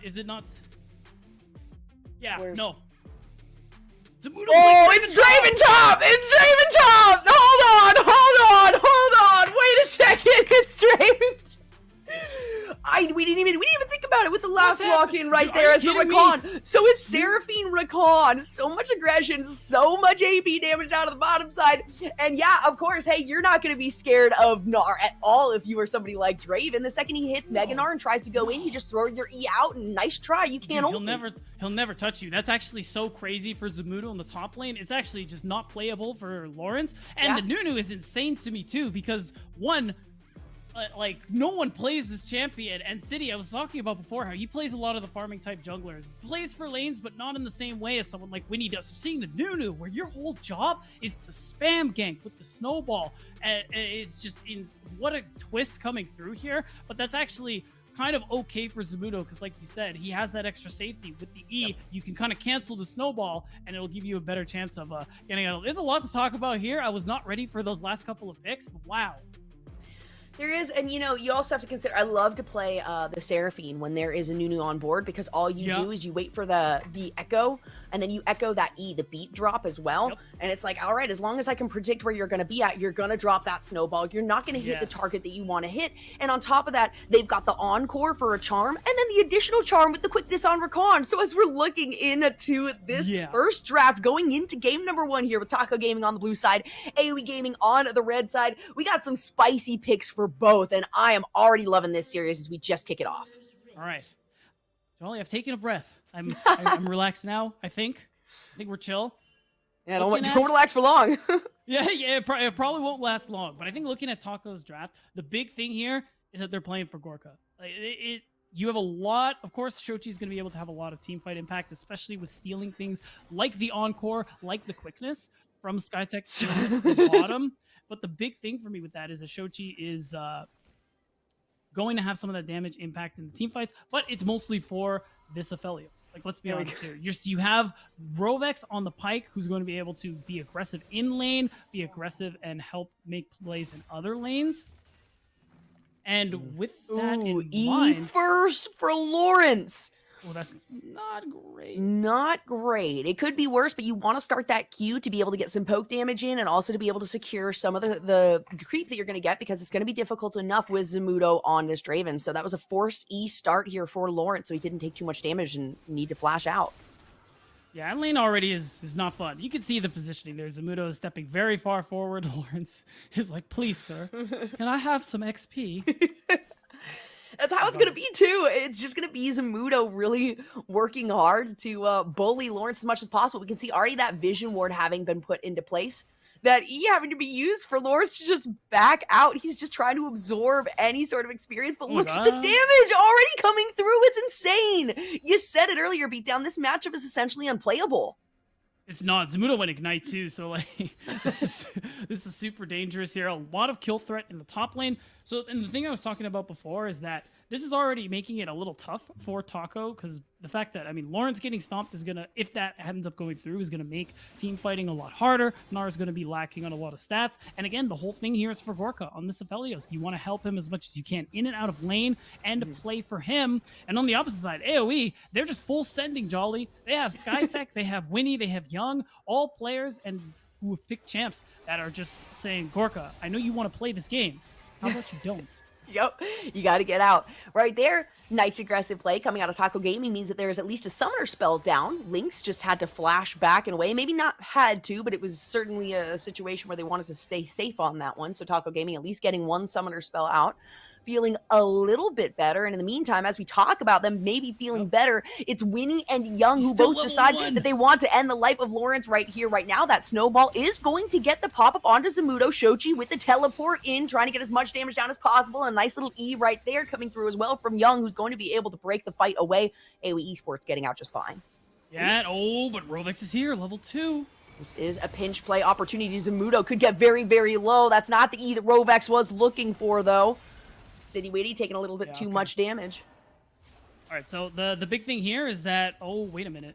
Yeah, no. Zamudo it's Draven Top! It's Draven Top! Hold on! Wait a second, it's Draven. We didn't even think about it with the last lock-in right there as the Rakan. So it's Seraphine Rakan. So much aggression, so much AP damage out of the bottom side. And yeah, of course, hey, you're not going to be scared of Gnar at all if you are somebody like Draven. The second he hits Mega Gnar and tries to go in, you just throw your E out and nice try. You can't ult. He'll never touch you. That's actually so crazy for Zamudo in the top lane. It's actually just not playable for Lawrence. And the Nunu is insane to me too because one, like, no one plays this champion, and City, I was talking about before how he plays a lot of the farming type junglers. Plays for lanes, but not in the same way as someone like Winnie does. So seeing the Nunu, where your whole job is to spam gank with the snowball, and it's just, what a twist coming through here. But that's actually kind of okay for Zamudo, because like you said, he has that extra safety. With the E, you can kind of cancel the snowball, and it'll give you a better chance of getting out. There's a lot to talk about here. I was not ready for those last couple of picks, but wow. There is, and you know, you also have to consider, I love to play the Seraphine when there is a Nunu on board, because all you do is you wait for the echo, and then you echo that E, the beat drop as well. And it's like, all right, as long as I can predict where you're going to be at, you're going to drop that snowball. You're not going to hit the target that you want to hit. And on top of that, they've got the Encore for a charm, and then the additional charm with the quickness on Rakan. So as we're looking into this first draft, going into game number 1 here with Taco Gaming on the blue side, AoE Gaming on the red side, we got some spicy picks for both, and I am already loving this series as we just kick it off. All right, Jolly, I've taken a breath. I'm relaxed now. I think we're chill. Yeah, don't relax for long. It probably won't last long. But I think looking at Taco's draft, the big thing here is that they're playing for Gorka. You have a lot, of course, Shochi's going to be able to have a lot of team fight impact, especially with stealing things like the Encore, like the quickness from Skytech to the bottom. But the big thing for me with that is that Shochi is going to have some of that damage impact in the team fights, but it's mostly for this Aphelios. Like, let's be honest here. You have Rovex on the pike, who's going to be able to be aggressive in lane, be aggressive, and help make plays in other lanes. And with that in mind, first for Lawrence. Well, that's not great. Not great. It could be worse, but you want to start that Q to be able to get some poke damage in, and also to be able to secure some of the creep that you're going to get, because it's going to be difficult enough with Zamudo on this Draven. So that was a forced E start here for Lawrence, so he didn't take too much damage and need to flash out. Yeah, and lane already is not fun. You can see the positioning there. Zamudo is stepping very far forward. Lawrence is like, please, sir, can I have some XP? That's how it's going to be, too. It's just going to be Zamudo really working hard to bully Lawrence as much as possible. We can see already that Vision Ward having been put into place. That E having to be used for Lawrence to just back out. He's just trying to absorb any sort of experience. But look at the damage already coming through. It's insane. You said it earlier, Beatdown. This matchup is essentially unplayable. It's not. Zamudo went Ignite too, so like this is super dangerous here. A lot of kill threat in the top lane. So, and the thing I was talking about before is that this is already making it a little tough for Taco, because the fact that, I mean, Lawrence getting stomped is gonna, if that ends up going through, is gonna make team fighting a lot harder. Gnar is gonna be lacking on a lot of stats. And again, the whole thing here is for Gorka on this Aphelios. You want to help him as much as you can in and out of lane and to play for him. And on the opposite side, AoE, they're just full sending Jolly. They have Skytech, they have Winnie, they have Young, all players and who have picked champs that are just saying, Gorka, I know you want to play this game. How about you don't? Yep, you got to get out. Right there, Knight's aggressive play coming out of Taco Gaming means that there is at least a summoner spell down. Lynx just had to flash back and away. Maybe not had to, but it was certainly a situation where they wanted to stay safe on that one. So Taco Gaming at least getting one summoner spell out. Feeling a little bit better. And in the meantime, as we talk about them maybe feeling better, it's Winnie and Young who both decide that they want to end the life of Lawrence right here, right now. That snowball is going to get the pop-up onto Zamudo. Shochi with the teleport in, trying to get as much damage down as possible. A nice little E right there coming through as well from Young, who's going to be able to break the fight away. AoE Esports getting out just fine. Yeah, but Rovex is here, level 2. This is a pinch play opportunity. Zamudo could get very, very low. That's not the E that Rovex was looking for, though. City Witty taking a little bit too much damage. All right, so the big thing here is that, oh, wait a minute.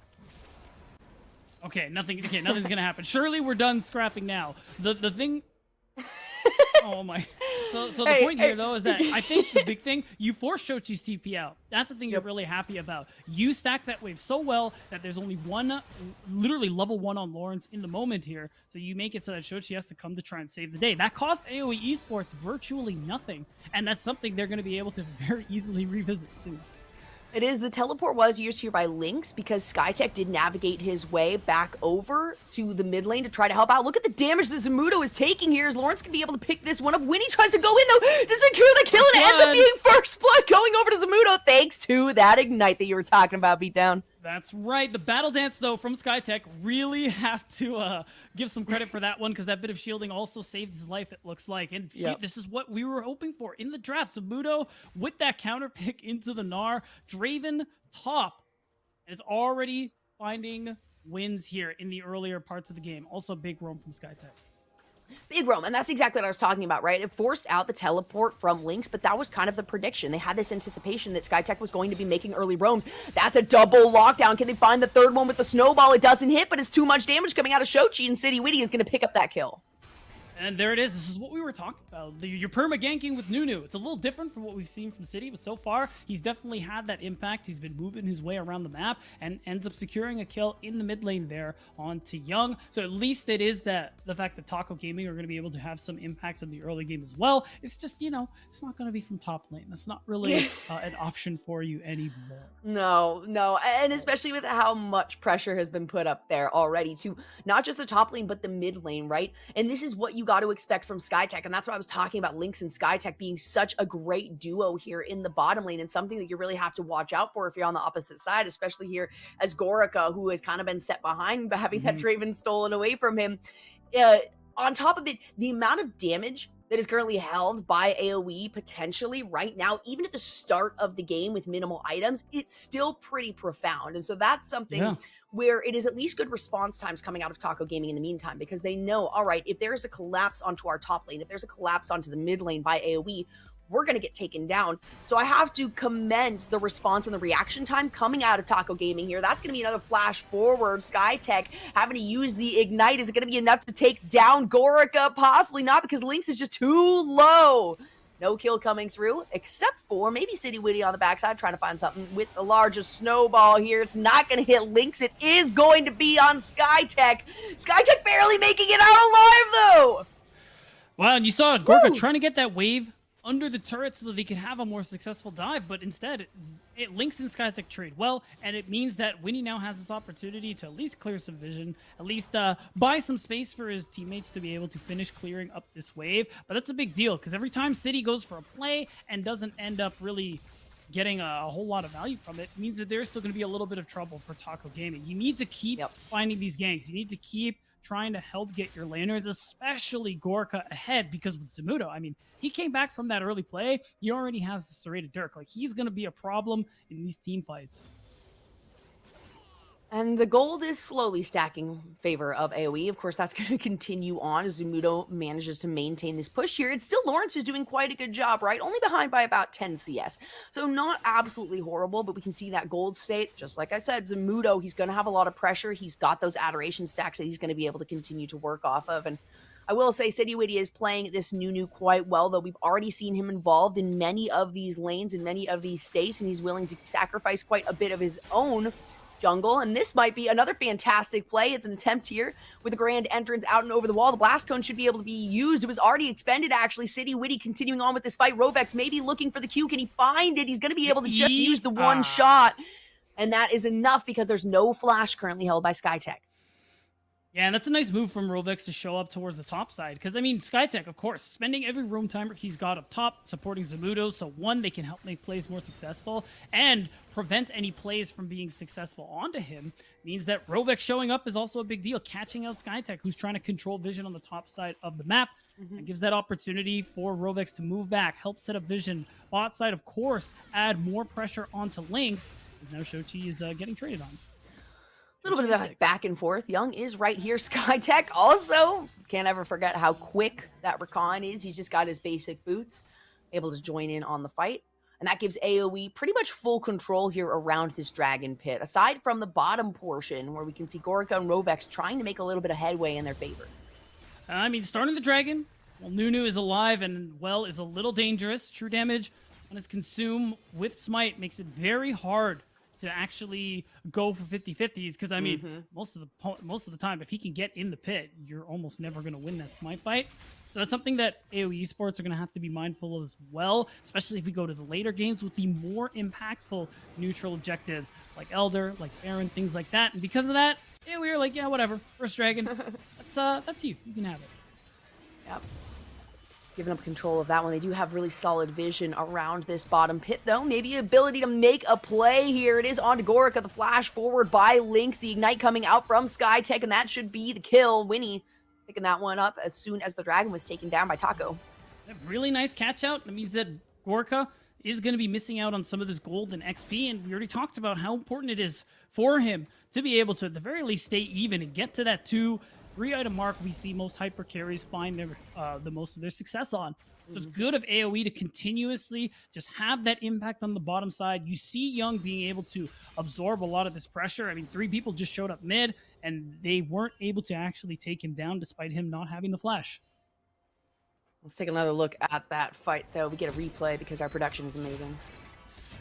Okay, nothing's gonna happen. Surely we're done scrapping now. The thing. Oh my. So the point here though is that I think the big thing, you force Shochi's TP out. That's the thing you're really happy about. You stack that wave so well that there's only one, literally level 1 on Lawrence in the moment here. So you make it so that Shochi has to come to try and save the day. That cost AoE Esports virtually nothing, and that's something they're going to be able to very easily revisit soon. It is. The teleport was used here by Lynx because SkyTech did navigate his way back over to the mid lane to try to help out. Look at the damage that Zamudo is taking here as Lawrence can be able to pick this one up. Winnie tries to go in though to secure the kill, and it ends up being first blood going over to Zamudo thanks to that ignite that you were talking about, Beatdown. That's right. The battle dance, though, from SkyTech, really have to give some credit for that one because that bit of shielding also saved his life, it looks like. And this is what we were hoping for in the draft. Zamudo with that counter pick into the Gnar. Draven top. And it's already finding wins here in the earlier parts of the game. Also big roam from SkyTech. Big roam, and that's exactly what I was talking about, right? It forced out the teleport from Lynx, but that was kind of the prediction. They had this anticipation that SkyTech was going to be making early roams. That's a double lockdown. Can they find the third one with the snowball? It doesn't hit, but it's too much damage coming out of Shochi, and City Witty is going to pick up that kill. And there it is. This is what we were talking about. You're perma-ganking with Nunu. It's a little different from what we've seen from City, but so far, he's definitely had that impact. He's been moving his way around the map and ends up securing a kill in the mid lane there onto Young. So at least it is that the fact that Taco Gaming are going to be able to have some impact in the early game as well. It's just, you know, it's not going to be from top lane. That's not really an option for you anymore. No. And especially with how much pressure has been put up there already to not just the top lane, but the mid lane, right? And this is what you got to expect from SkyTech. And that's what I was talking about, Lynx and SkyTech being such a great duo here in the bottom lane, and something that you really have to watch out for if you're on the opposite side, especially here as Gorica, who has kind of been set behind by having that Draven stolen away from him. On top of it, the amount of damage that is currently held by AoE potentially right now, even at the start of the game with minimal items, it's still pretty profound. And so that's something where it is at least good response times coming out of Taco Gaming in the meantime, because they know, all right, if there's a collapse onto our top lane, if there's a collapse onto the mid lane by AoE, we're going to get taken down. So I have to commend the response and the reaction time coming out of Taco Gaming here. That's going to be another flash forward. SkyTech having to use the ignite. Is it going to be enough to take down Gorica? Possibly not, because Lynx is just too low. No kill coming through, except for maybe City Witty on the backside trying to find something with the largest snowball here. It's not going to hit Lynx. It is going to be on SkyTech. SkyTech barely making it out alive, though. Wow, and you saw Gorica trying to get that wave under the turret so that they could have a more successful dive, but instead it Lynx and SkyTech trade well, and it means that Winnie now has this opportunity to at least clear some vision, at least buy some space for his teammates to be able to finish clearing up this wave. But that's a big deal, because every time City goes for a play and doesn't end up really getting a whole lot of value from it, means that there's still going to be a little bit of trouble for Taco Gaming. You need to keep finding these ganks. You need to keep trying to help get your laners, especially Gorica, ahead, because with Zamudo, I mean, he came back from that early play. He already has the serrated Dirk. Like, he's going to be a problem in these team fights. And the gold is slowly stacking in favor of AoE. Of course, that's going to continue on as Zamudo manages to maintain this push here. It's still Lawrence who's doing quite a good job, right? Only behind by about 10 CS. So not absolutely horrible, but we can see that gold state. Just like I said, Zamudo, he's going to have a lot of pressure. He's got those adoration stacks that he's going to be able to continue to work off of. And I will say City Witty is playing this Nunu quite well, though we've already seen him involved in many of these lanes, in many of these states, and he's willing to sacrifice quite a bit of his own jungle. And this might be another fantastic play. It's an attempt here with the grand entrance out and over the wall. The blast cone should be able to be used. It was already expended, actually. City Witty continuing on with this fight. Rovex maybe looking for the Q. Can he find it? He's going to be able to just use the one shot. And that is enough because there's no flash currently held by SkyTech. Yeah, and that's a nice move from Rovex to show up towards the top side. Because, I mean, SkyTech, of course, spending every roam timer he's got up top, supporting Zamudo. So, one, they can help make plays more successful and prevent any plays from being successful onto him. Means that Rovex showing up is also a big deal. Catching out SkyTech, who's trying to control vision on the top side of the map. And gives that opportunity for Rovex to move back, help set up vision. Bot side, of course, add more pressure onto Lynx. Now Shochi is getting traded on. A little bit of a back and forth. Young is right here. SkyTech also can't ever forget how quick that Recon is. He's just got his basic boots, able to join in on the fight. And that gives AoE pretty much full control here around this Dragon Pit, aside from the bottom portion where we can see Gorica and Rovex trying to make a little bit of headway in their favor. I mean, starting the Dragon, well, Nunu is alive and, well, is a little dangerous. True damage when it's consumed with Smite makes it very hard to actually go for 50-50s, because, I mean, most of the time, if he can get in the pit, you're almost never going to win that Smite fight. So that's something that AoE Esports are going to have to be mindful of as well, especially if we go to the later games with the more impactful neutral objectives like Elder, like Baron, things like that. And because of that, yeah, we were like, yeah, whatever. First Dragon, that's you. You can have it. Yep. Giving up control of that one. They do have really solid vision around this bottom pit, though. Maybe ability to make a play here. It is on to Gorica. The flash forward by Lynx. The Ignite coming out from SkyTech, and that should be the kill. Winnie picking that one up as soon as the Dragon was taken down by Taco. A really nice catch out. That means that Gorica is going to be missing out on some of this gold and XP, and we already talked about how important it is for him to be able to, at the very least, stay even and get to that 2-3 item mark we see most hyper carries find their the most of their success on. So it's good of AoE to continuously just have that impact on the bottom side. You see Young being able to absorb a lot of this pressure. I mean, 3 people just showed up mid, and they weren't able to actually take him down despite him not having the flash. Let's take another look at that fight, though. We get a replay because our production is amazing.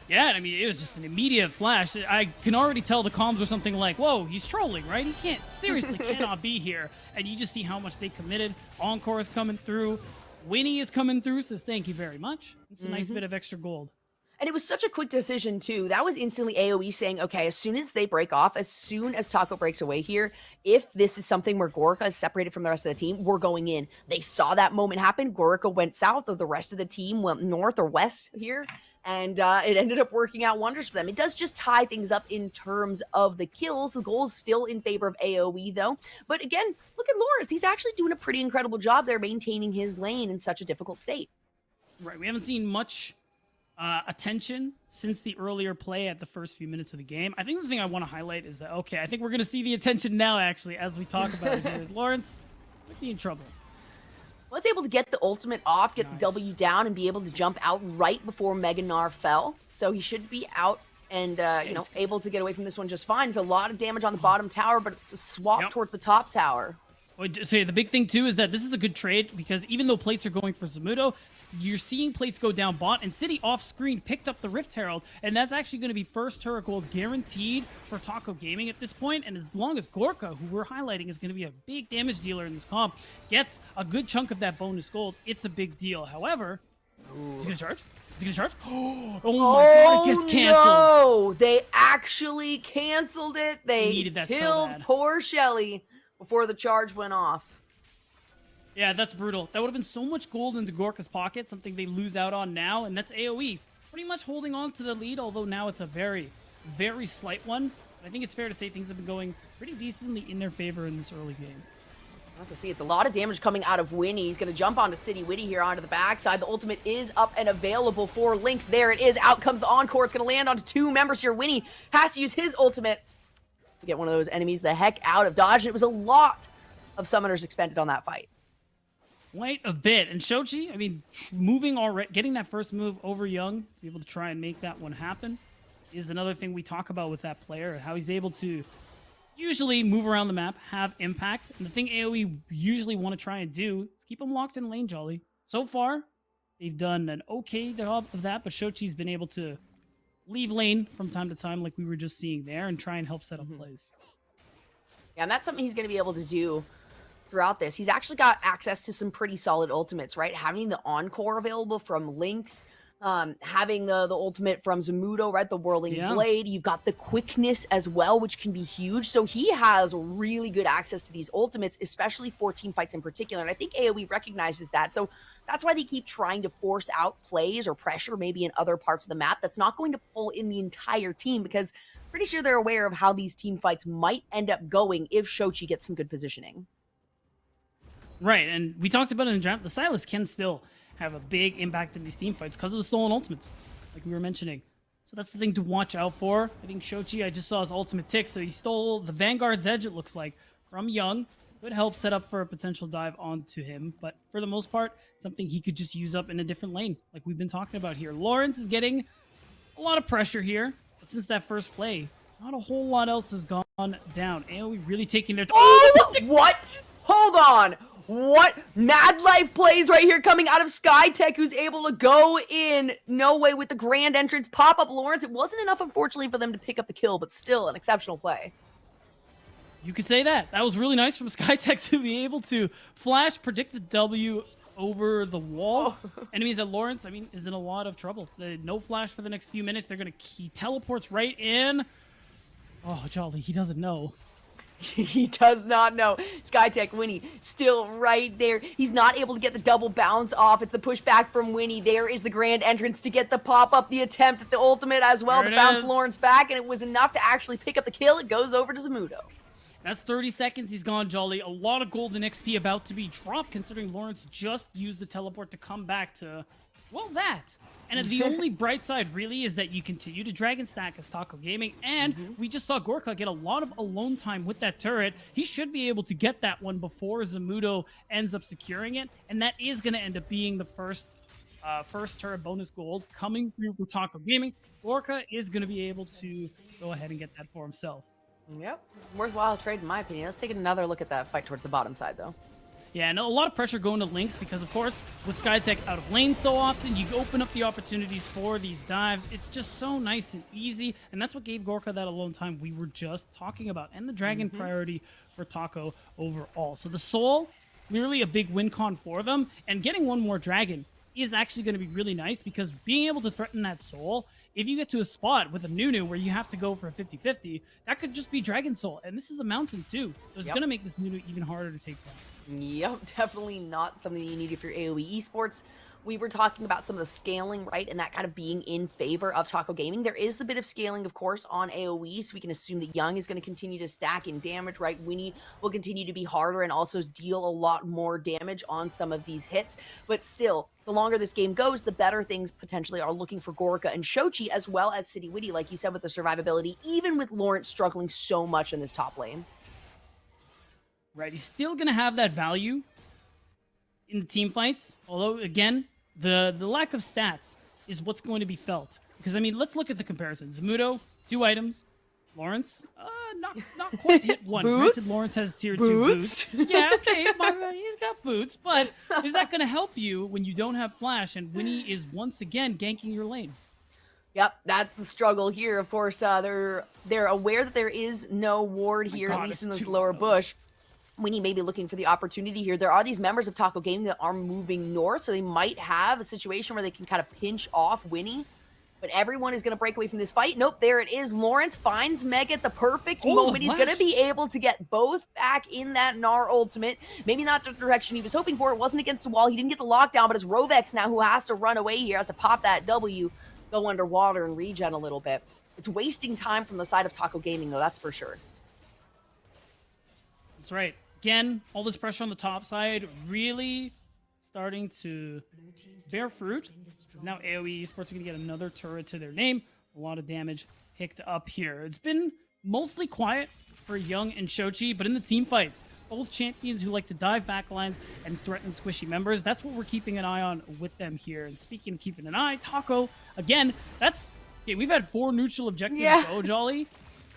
Yeah, I mean, it was just an immediate flash. I can already tell the comms were something like, whoa, he's trolling, right? He seriously cannot be here. And you just see how much they committed. Encore is coming through. Winnie is coming through, says thank you very much. It's a nice bit of extra gold. And it was such a quick decision, too. That was instantly AoE saying, okay, as soon as they break off, as soon as Taco breaks away here, if this is something where Gorica is separated from the rest of the team, we're going in. They saw that moment happen. Gorica went south, or the rest of the team went north or west here. And it ended up working out wonders for them. It does just tie things up in terms of the kills. The goal is still in favor of AoE, though. But again, look at Lawrence. He's actually doing a pretty incredible job there maintaining his lane in such a difficult state. Right, we haven't seen much attention since the earlier play at the first few minutes of the game. I think the thing I want to highlight is that, okay, I think we're going to see the attention now, actually, as we talk about it here. Lawrence might be in trouble. Was able to get the ultimate off, get the W down, and be able to jump out right before Mega Gnar fell. So he should be out and, able to get away from this one just fine. There's a lot of damage on the bottom tower, but it's a swap towards the top tower. So the big thing, too, is that this is a good trade because even though plates are going for Zamudo, you're seeing plates go down bot, and City off-screen picked up the Rift Herald, and that's actually going to be first turret gold guaranteed for Taco Gaming at this point, and as long as Gorica, who we're highlighting is going to be a big damage dealer in this comp, gets a good chunk of that bonus gold, it's a big deal. However, is he going to charge? Is he going to charge? Oh my god, it gets canceled. No! They actually canceled it. They needed that so killed bad. poor Shelly before the charge went off. Yeah, that's brutal. That would have been so much gold into Gorica's pocket, something they lose out on now, and that's AoE. Pretty much holding on to the lead, although now it's a very, very slight one. I think it's fair to say things have been going pretty decently in their favor in this early game. Not to see, it's a lot of damage coming out of Winnie. He's going to jump onto City Witty here onto the backside. The ultimate is up and available for Lynx. There it is. Out comes the Encore. It's going to land onto 2 members here. Winnie has to use his ultimate to get one of those enemies the heck out of dodge. It was a lot of summoners expended on that fight. Quite a bit. And Shochi, I mean, moving already, getting that first move over Young, to be able to try and make that one happen, is another thing we talk about with that player, how he's able to usually move around the map, have impact. And the thing AoE usually want to try and do is keep him locked in lane, Jolly. So far, they've done an okay job of that, but Shochi's been able to leave lane from time to time like we were just seeing there and try and help set up plays. Yeah, and that's something he's going to be able to do throughout this. He's actually got access to some pretty solid ultimates, right? Having the Encore available from Lynx, having the ultimate from Zamudo, right? The Whirling Blade. You've got the quickness as well, which can be huge. So he has really good access to these ultimates, especially for team fights in particular. And I think AoE recognizes that. So that's why they keep trying to force out plays or pressure maybe in other parts of the map that's not going to pull in the entire team, because pretty sure they're aware of how these team fights might end up going if Shochi gets some good positioning. Right, and we talked about it in draft. The Silas can still have a big impact in these team fights because of the stolen ultimates, like we were mentioning. So that's the thing to watch out for. I think Shochi, I just saw his ultimate tick, so he stole the Vanguard's Edge, it looks like, from Young. could help set up for a potential dive onto him. But for the most part, something he could just use up in a different lane, like we've been talking about here. Lawrence is getting a lot of pressure here, but since that first play, not a whole lot else has gone down. AoE really taking their... Oh, what? Hold on. What? Mad Life plays right here coming out of SkyTech, who's able to go in. No way with the grand entrance. Pop up Lawrence. It wasn't enough, unfortunately, for them to pick up the kill, but still an exceptional play. You could say that. That was really nice from SkyTech to be able to flash, predict the W over the wall. And it means that Lawrence, I mean, is in a lot of trouble. No flash for the next few minutes. They're going to... He teleports right in. Oh, Jolly, he doesn't know. He does not know. SkyTech Winnie still right there. He's not able to get the double bounce off. It's the pushback from Winnie. There is the grand entrance to get the pop-up, the attempt at the ultimate as well to bounce Lawrence back, and it was enough to actually pick up the kill. It goes over to Zamudo. That's 30 seconds. He's gone, Jolly. A lot of golden XP about to be dropped, considering Lawrence just used the teleport to come back to, well, that. And the only bright side, really, is that you continue to Dragon Stack as Taco Gaming, and we just saw Gorka get a lot of alone time with that turret. He should be able to get that one before Zamudo ends up securing it, and that is going to end up being the first turret bonus gold coming through for Taco Gaming. Gorka is going to be able to go ahead and get that for himself. Yep. Worthwhile trade, in my opinion. Let's take another look at that fight towards the bottom side, though. Yeah, and a lot of pressure going to Lynx because, of course, with SkyTech out of lane so often, you open up the opportunities for these dives. It's just so nice and easy, and that's what gave Gorka that alone time we were just talking about, and the Dragon priority for Taco overall. So the Soul, clearly a big win con for them, and getting one more Dragon is actually going to be really nice because being able to threaten that Soul, if you get to a spot with a Nunu where you have to go for a 50-50, that could just be Dragon Soul, and this is a mountain too, so it's going to make this Nunu even harder to take down. Yep, definitely not something that you need if you're AoE Esports. We were talking about some of the scaling, right, and that kind of being in favor of Taco Gaming. There is the bit of scaling, of course, on AoE, so we can assume that Young is going to continue to stack in damage, right? Winnie will continue to be harder and also deal a lot more damage on some of these hits. But still, the longer this game goes, the better things potentially are looking for Gorka and Shochi, as well as City Witty, like you said, with the survivability, even with Lawrence struggling so much in this top lane. Right, he's still going to have that value in the team fights. Although, again, the lack of stats is what's going to be felt. Because, I mean, let's look at the comparison. Zamudo, 2 items. Lawrence, not quite hit 1. Boots? Granted, Lawrence has tier 2 boots. Yeah, okay, he's got boots. But is that going to help you when you don't have Flash and Winnie is once again ganking your lane? Yep, that's the struggle here. Of course, they're aware that there is no ward here, God, at least in it's this too lower close. bush. Winnie may be looking for the opportunity here. There are these members of Taco Gaming that are moving north, so they might have a situation where they can kind of pinch off Winnie. But everyone is going to break away from this fight. Nope, there it is. Lawrence finds Meg at the perfect moment. He's going to be able to get both back in that Gnar ultimate. Maybe not the direction he was hoping for. It wasn't against the wall. He didn't get the lockdown, but it's Rovex now who has to run away here, has to pop that W, go underwater and regen a little bit. It's wasting time from the side of Taco Gaming, though, that's for sure. That's right. Again, all this pressure on the top side really starting to bear fruit. Because now AoE Esports are going to get another turret to their name. A lot of damage picked up here. It's been mostly quiet for Young and Shochi, but in the team fights, both champions who like to dive backlines and threaten squishy members. That's what we're keeping an eye on with them here. And speaking of keeping an eye, Taco, again, that's... Okay, we've had 4 neutral objectives go, Jolly.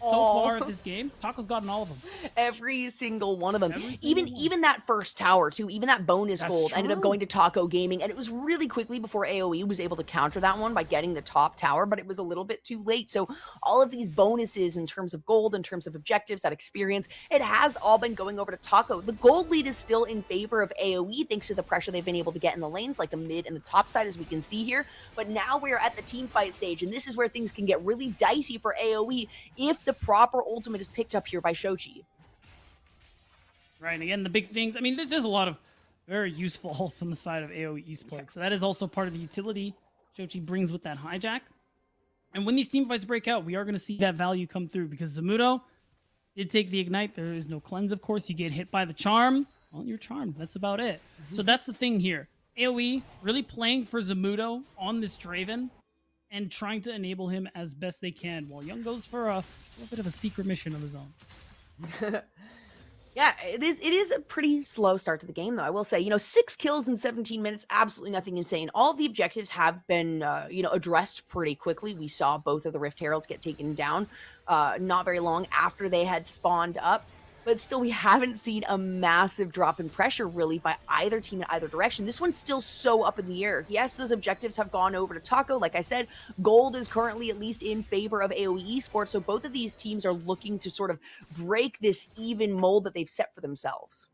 So far this game, Taco's gotten all of them. Every single one of them. Even that first tower, too. Even that bonus gold ended up going to Taco Gaming. And it was really quickly before AoE was able to counter that one by getting the top tower, but it was a little bit too late. So all of these bonuses in terms of gold, in terms of objectives, that experience, it has all been going over to Taco. The gold lead is still in favor of AoE thanks to the pressure they've been able to get in the lanes, like the mid and the top side, as we can see here. But now we're at the team fight stage, and this is where things can get really dicey for AoE if the proper ultimate is picked up here by Shochi. Right, and again, the big things, I mean, there's a lot of very useful ults on the side of AoE Esports. So that is also part of the utility Shochi brings with that hijack. And when these team fights break out, we are going to see that value come through because Zamudo did take the ignite. There is no cleanse, of course. You get hit by the charm. Well, you're charmed. That's about it. So that's the thing here. AoE really playing for Zamudo on this Draven and trying to enable him as best they can, while Young goes for a little bit of a secret mission of his own. Yeah, it is a pretty slow start to the game, though. I will say, 6 kills in 17 minutes, absolutely nothing insane. All of the objectives have been, addressed pretty quickly. We saw both of the Rift Heralds get taken down not very long after they had spawned up. But still, we haven't seen a massive drop in pressure, really, by either team in either direction. This one's still so up in the air. Yes, those objectives have gone over to Taco. Like I said, gold is currently at least in favor of AoE Esports, so both of these teams are looking to sort of break this even mold that they've set for themselves.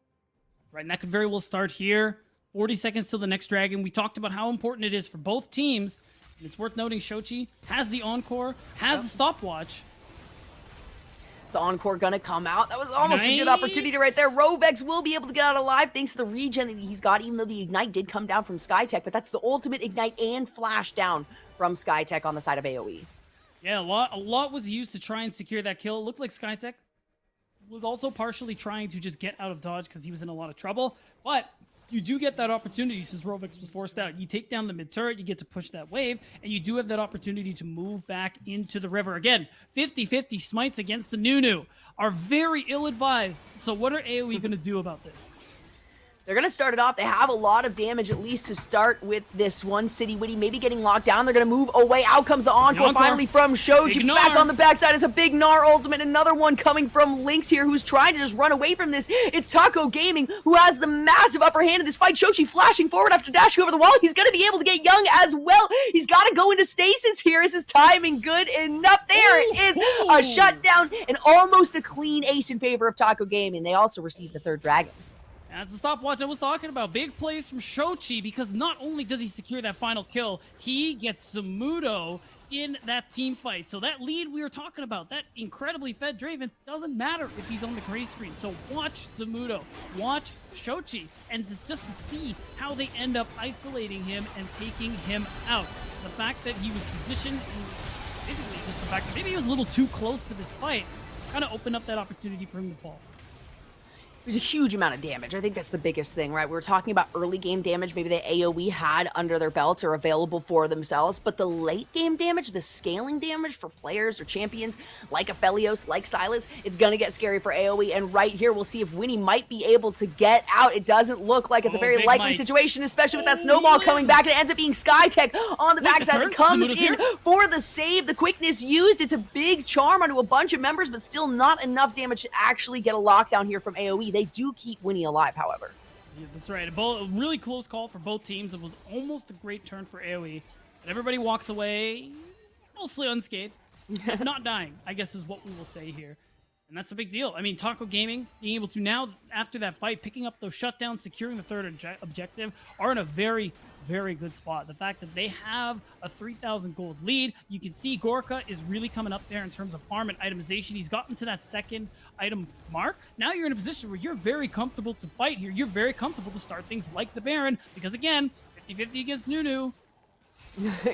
Right, and that could very well start here. 40 seconds till the next dragon. We talked about how important it is for both teams. And it's worth noting Shochi has the Encore, has the stopwatch. Is the Encore gonna come out? That was almost a good opportunity right there. Rovex will be able to get out alive thanks to the regen that he's got, even though the Ignite did come down from Skytech, but that's the ultimate Ignite and Flash down from Skytech on the side of AoE. Yeah, a lot was used to try and secure that kill. It looked like Skytech was also partially trying to just get out of dodge because he was in a lot of trouble, but you do get that opportunity since Rovex was forced out. You take down the mid turret, you get to push that wave, and you do have that opportunity to move back into the river. Again, 50-50 smites against the Nunu are very ill-advised. So what are AoE going to do about this? They're going to start it off. They have a lot of damage, at least to start with this one. City Witty maybe getting locked down. They're going to move away. Out comes the Encore finally from Shoji. Back on the backside. It's a big Gnar ultimate. Another one coming from Lynx here, who's trying to just run away from this. It's Taco Gaming, who has the massive upper hand in this fight. Shoji flashing forward after dashing over the wall. He's going to be able to get Young as well. He's got to go into stasis here. Is his timing good enough? There it is. A shutdown and almost a clean ace in favor of Taco Gaming. They also received the third dragon. That's the stopwatch I was talking about. Big plays from Shochi, because not only does he secure that final kill, he gets Zamudo in that team fight. So that lead we were talking about, that incredibly fed Draven, doesn't matter if he's on the gray screen. So watch Zamudo, watch Shochi, and just to see how they end up isolating him and taking him out. The fact that he was positioned, and basically just the fact that maybe he was a little too close to this fight, kind of opened up that opportunity for him to fall. There's a huge amount of damage. I think that's the biggest thing, right? We were talking about early game damage, maybe the AoE had under their belts or available for themselves, but the late game damage, the scaling damage for players or champions like Aphelios, like Silas, it's gonna get scary for AoE. And right here, we'll see if Winnie might be able to get out. It doesn't look like it's a very likely situation, especially with that snowball coming back. It ends up being Skytech on the backside that comes in for the save. The quickness used, it's a big charm onto a bunch of members, but still not enough damage to actually get a lockdown here from AoE. They do keep Winnie alive, however. Yeah, that's right. A really close call for both teams. It was almost a great turn for AoE. But everybody walks away mostly unscathed. Not dying, I guess is what we will say here. And that's a big deal. I mean, Taco Gaming being able to now, after that fight, picking up those shutdowns, securing the third objective, are in a very, very good spot. The fact that they have a 3,000 gold lead, you can see Gorka is really coming up there in terms of farm and itemization. He's gotten to that second item mark. Now you're in a position where you're very comfortable to fight here. You're very comfortable to start things like the Baron, because again, 50-50 against Nunu.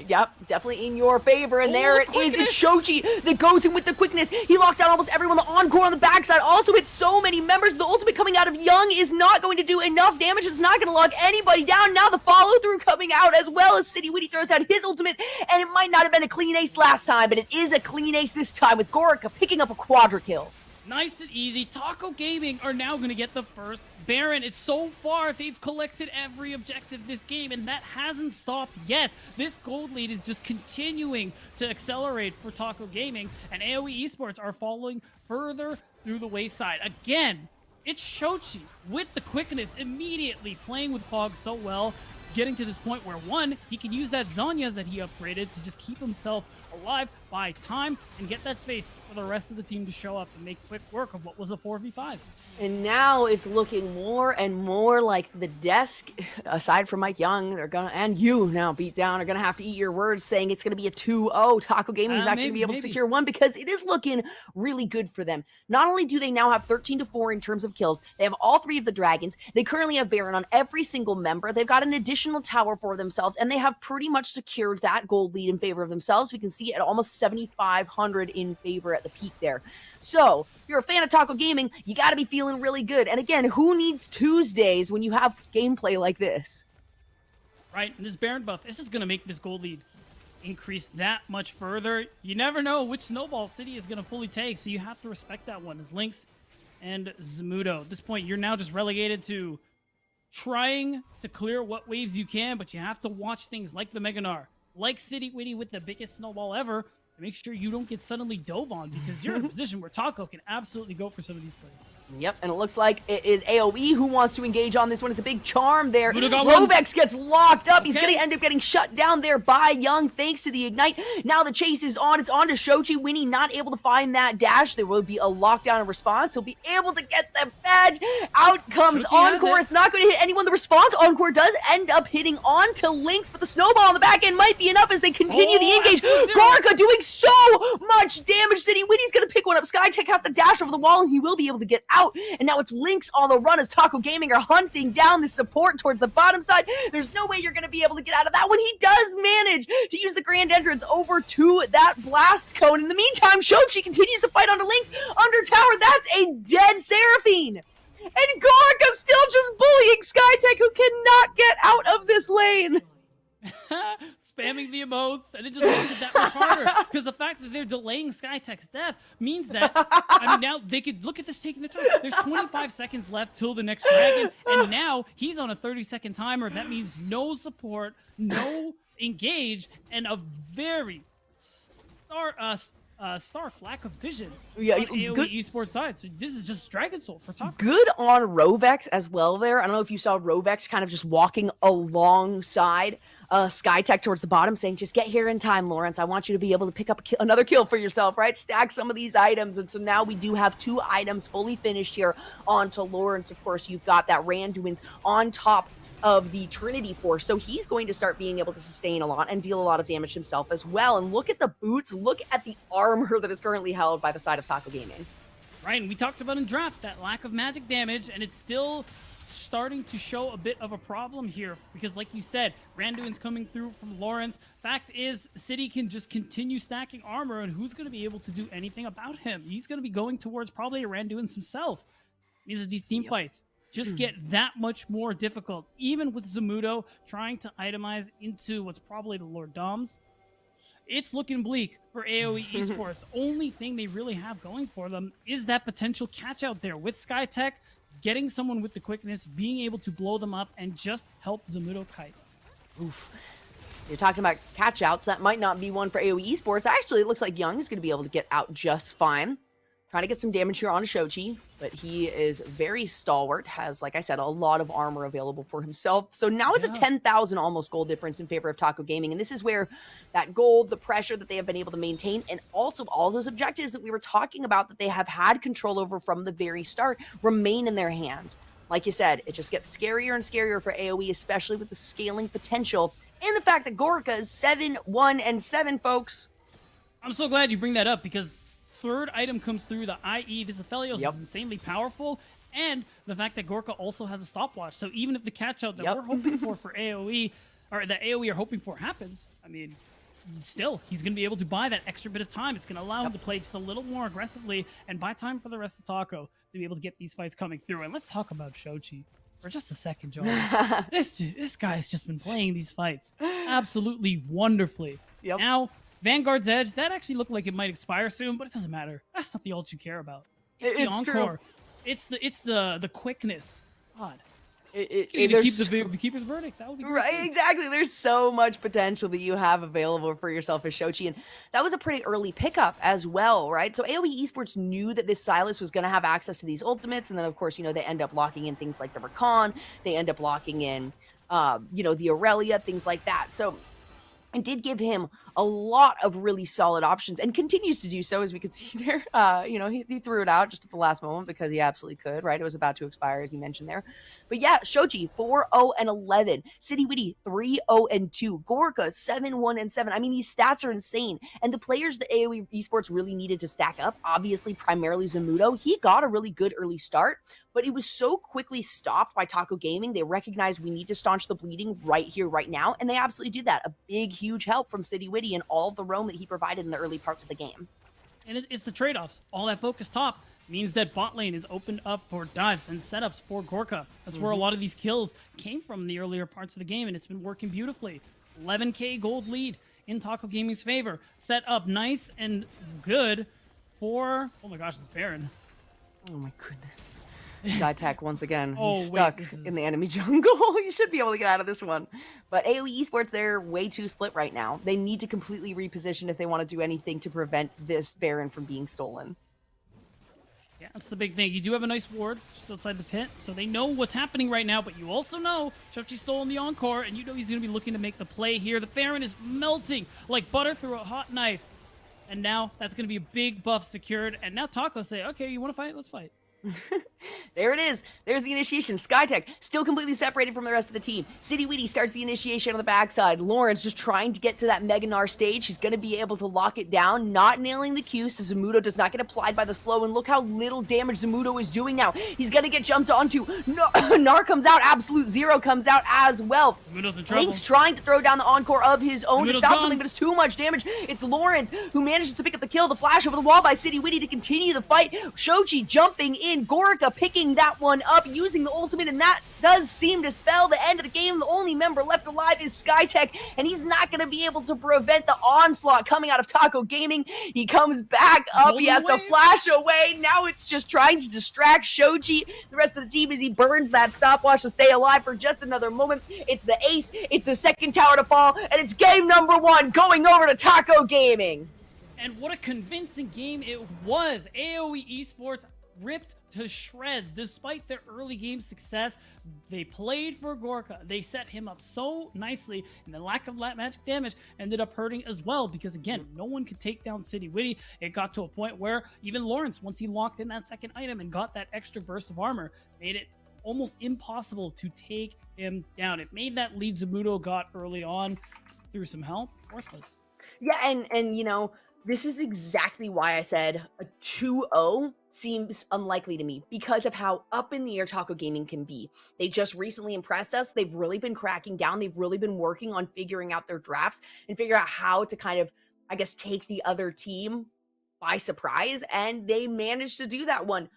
Yep, definitely in your favor. And there it is. It's Shoji that goes in with the quickness. He locked down almost everyone. The Encore on the backside also hit so many members. The ultimate coming out of Young is not going to do enough damage. It's not going to lock anybody down. Now the follow-through coming out as well as City Witty throws down his ultimate. And it might not have been a clean ace last time, but it is a clean ace this time with Gorica picking up a quadra kill. Nice and easy. Taco Gaming are now going to get the first Baron. It's so far they've collected every objective this game, and that hasn't stopped yet. This gold lead is just continuing to accelerate for Taco Gaming, and AoE Esports are following further through the wayside. Again, it's Shochi with the quickness, immediately playing with Fog so well, getting to this point where, one, he can use that Zhonya's that he upgraded to just keep himself alive, buy time, and get that space for the rest of the team to show up and make quick work of what was a 4v5. And now it's looking more and more like the desk, aside from Mike Young, they're gonna, and you now beat down, are gonna have to eat your words saying it's gonna be a 2-0. Taco Gaming is not gonna be able to secure one, because it is looking really good for them. Not only do they now have 13-4 in terms of kills, they have all 3 of the dragons. They currently have Baron on every single member. They've got an additional tower for themselves, and they have pretty much secured that gold lead in favor of themselves. We can see at almost 7,500 in favor at the peak there. So if you're a fan of Taco Gaming, you got to be feeling really good. And again, who needs Tuesdays when you have gameplay like this? Right, and this Baron buff, this is going to make this gold lead increase that much further. You never know which snowball City is going to fully take, so you have to respect that one. As Lynx and Zamudo. At this point, you're now just relegated to trying to clear what waves you can, but you have to watch things like the Meganar, like City Witty with the biggest snowball ever, to make sure you don't get suddenly dove on, because you're in a position where Taco can absolutely go for some of these plays. Yep, and it looks like it is AoE who wants to engage on this one. It's a big charm there. Mudo got one. Rovex gets locked up. He's Okay. going to end up getting shut down there by Young thanks to the Ignite. Now the chase is on. It's on to Shochi. Winnie not able to find that dash. There will be a lockdown in response. He'll be able to get the badge. Out comes Shochi has Encore. it. It's not going to hit anyone. The response, Encore does end up hitting on to Lynx, but the snowball on the back end might be enough as they continue the engage. absolutely. Gorka doing so much damage. City Winnie's going to pick one up. Skytech has to dash over the wall, and he will be able to get out. And now it's Lynx on the run as Taco Gaming are hunting down the support towards the bottom side. There's no way you're going to be able to get out of that one. He does manage to use the grand entrance over to that blast cone. In the meantime, Shochi continues to fight onto Lynx under tower. That's a dead Seraphine. And Gorka still just bullying Skytech, who cannot get out of this lane. Spamming the emotes, and it just makes it that much harder. Because the fact that they're delaying Skytech's death means that, I mean, now they could look at this taking the turn. There's 25 seconds left till the next dragon, and now he's on a 30-second timer. That means no support, no engage, and a very stark lack of vision Yeah, on AoE good- Esports side. So this is just Dragon Soul for Taco. Good on Rovex as well there. I don't know if you saw Rovex kind of just walking alongside Skytech towards the bottom, saying, just get here in time, Lawrence. I want you to be able to pick up another kill for yourself, right? Stack some of these items. And so now we do have 2 items fully finished here onto Lawrence. Of course, you've got that Randuin's on top of the Trinity Force, so he's going to start being able to sustain a lot and deal a lot of damage himself as well. And look at the boots, look at the armor that is currently held by the side of Taco Gaming. Right, and we talked about in draft that lack of magic damage, and it's still starting to show a bit of a problem here because, like you said, Randuin's coming through from Lawrence. Fact is, City can just continue stacking armor, and who's going to be able to do anything about him? He's going to be going towards probably a Randuin himself. These are these team fights just get that much more difficult, even with Zamudo trying to itemize into what's probably the Lord Doms. It's looking bleak for AoE Esports. Only thing they really have going for them is that potential catch out there with Skytech, getting someone with the quickness, being able to blow them up and just help Zamudo kite. Oof. You're talking about catch outs. That might not be one for AoE Esports. Actually, it looks like Young is going to be able to get out just fine. Trying to get some damage here on Shochi, but he is very stalwart, has, like I said, a lot of armor available for himself. So now it's a 10,000 almost gold difference in favor of Taco Gaming, and this is where that gold, the pressure that they have been able to maintain, and also all those objectives that we were talking about that they have had control over from the very start remain in their hands. Like you said, it just gets scarier and scarier for AoE, especially with the scaling potential, and the fact that Gorka is 7-1-7, folks. I'm so glad you bring that up because third item comes through, the IE. This Aphelios is insanely powerful, and the fact that Gorka also has a stopwatch. So even if the catch out that we're hoping for AoE, or that AoE are hoping for happens, I mean, still, he's going to be able to buy that extra bit of time. It's going to allow him to play just a little more aggressively and buy time for the rest of Taco to be able to get these fights coming through. And let's talk about Shochi for just a second, John. This guy's just been playing these fights absolutely wonderfully. Now, Vanguard's Edge, that actually looked like it might expire soon, but it doesn't matter. That's not the ult you care about. It's the Encore. True. It's the quickness. God. Keep the keeper's verdict. That would be great. Right, exactly. There's so much potential that you have available for yourself as Shochi, and that was a pretty early pickup as well, right? So AoE Esports knew that this Silas was going to have access to these ultimates, and then of course, you know, they end up locking in things like the Rakan, they end up locking in, you know, the Aurelia, things like that. So it did give him a lot of really solid options and continues to do so, as we could see there. You know, he threw it out just at the last moment because he absolutely could, right? It was about to expire, as you mentioned there. But yeah, Shochi, 4-0-11. City Witty, 3-0-2. Gorka, 7-1-7. I mean, these stats are insane. And the players that AoE Esports really needed to stack up, obviously, primarily Zamudo, he got a really good early start, but it was so quickly stopped by Taco Gaming. They recognized we need to staunch the bleeding right here, right now, and they absolutely did that. A big, huge help from City Witty and all of the roam that he provided in the early parts of the game. And it's the trade-offs. All that focus top means that bot lane is opened up for dives and setups for Gorka. That's where a lot of these kills came from in the earlier parts of the game, and it's been working beautifully. 11k gold lead in Taco Gaming's favor. Set up nice and good for... Oh my gosh, it's Baron. Oh my goodness. SkyTech once again. Oh, He's wait, stuck this in the is- enemy jungle. You should be able to get out of this one. But AoE Esports, they're way too split right now. They need to completely reposition if they want to do anything to prevent this Baron from being stolen. Yeah, that's the big thing. You do have a nice ward just outside the pit, so they know what's happening right now, but you also know Shochi's stolen the Encore, and you know he's going to be looking to make the play here. The Baron is melting like butter through a hot knife. And now that's going to be a big buff secured. And now Taco say, okay, you want to fight? Let's fight. There it is. There's the initiation. SkyTech still completely separated from the rest of the team. City Weedy starts the initiation on the backside. Lawrence just trying to get to that Mega Gnar stage. He's going to be able to lock it down, not nailing the Q, so Zamudo does not get applied by the slow. And look how little damage Zamudo is doing now. He's going to get jumped onto. No, Gnar comes out. Absolute Zero comes out as well. Zamudo's in trouble. Link's trying to throw down the Encore of his own to Zamudo's stop gone. something, but it's too much damage. It's Lawrence who manages to pick up the kill. The flash over the wall by City Weedy to continue the fight. Shochi jumping in. Gorica picking that one up, using the ultimate, and that does seem to spell the end of the game. The only member left alive is SkyTech, and he's not going to be able to prevent the onslaught coming out of Taco Gaming. He comes back up. He has to flash away. Now it's just trying to distract Shoji, the rest of the team, as he burns that stopwatch to stay alive for just another moment. It's the ace. It's the second tower to fall, and it's game number 1 going over to Taco Gaming. And what a convincing game it was. AoE Esports ripped to shreds. Despite their early game success, they played for Gorka. They set him up so nicely, and the lack of magic damage ended up hurting as well, because again, no one could take down City Witty. It got to a point where even Lawrence, once he locked in that second item and got that extra burst of armor, made it almost impossible to take him down. It made that lead Zamudo got early on through some help worthless. Yeah, and you know, this is exactly why I said a 2-0 seems unlikely to me, because of how up in the air Taco Gaming can be. They just recently impressed us. They've really been cracking down. They've really been working on figuring out their drafts and figure out how to kind of, I guess, take the other team by surprise, and they managed to do that one.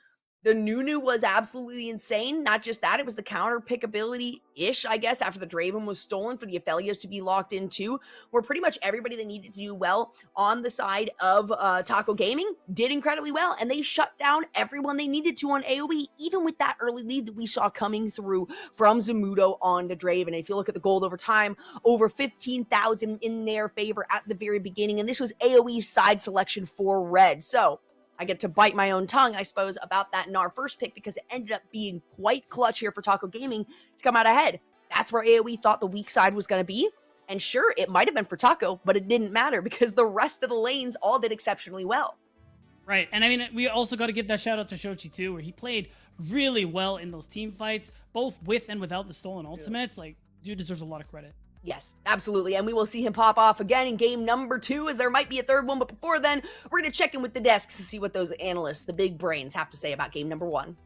The Nunu was absolutely insane. Not just that, it was the counter pick ability-ish, I guess, after the Draven was stolen for the Aphelios to be locked in too, where pretty much everybody that needed to do well on the side of Taco Gaming did incredibly well, and they shut down everyone they needed to on AoE, even with that early lead that we saw coming through from Zamudo on the Draven. And if you look at the gold over time, over 15,000 in their favor at the very beginning, and this was AoE's side selection for red. So I get to bite my own tongue, I suppose, about that Gnar first pick, because it ended up being quite clutch here for Taco Gaming to come out ahead. That's where AoE thought the weak side was going to be. And sure, it might have been for Taco, but it didn't matter because the rest of the lanes all did exceptionally well. Right, and I mean, we also got to give that shout out to Shochi too, where he played really well in those team fights, both with and without the stolen ultimates. Like, dude deserves a lot of credit. Yes, absolutely. And we will see him pop off again in game number 2, as there might be a third one. But before then, we're going to check in with the desks to see what those analysts, the big brains, have to say about game number 1.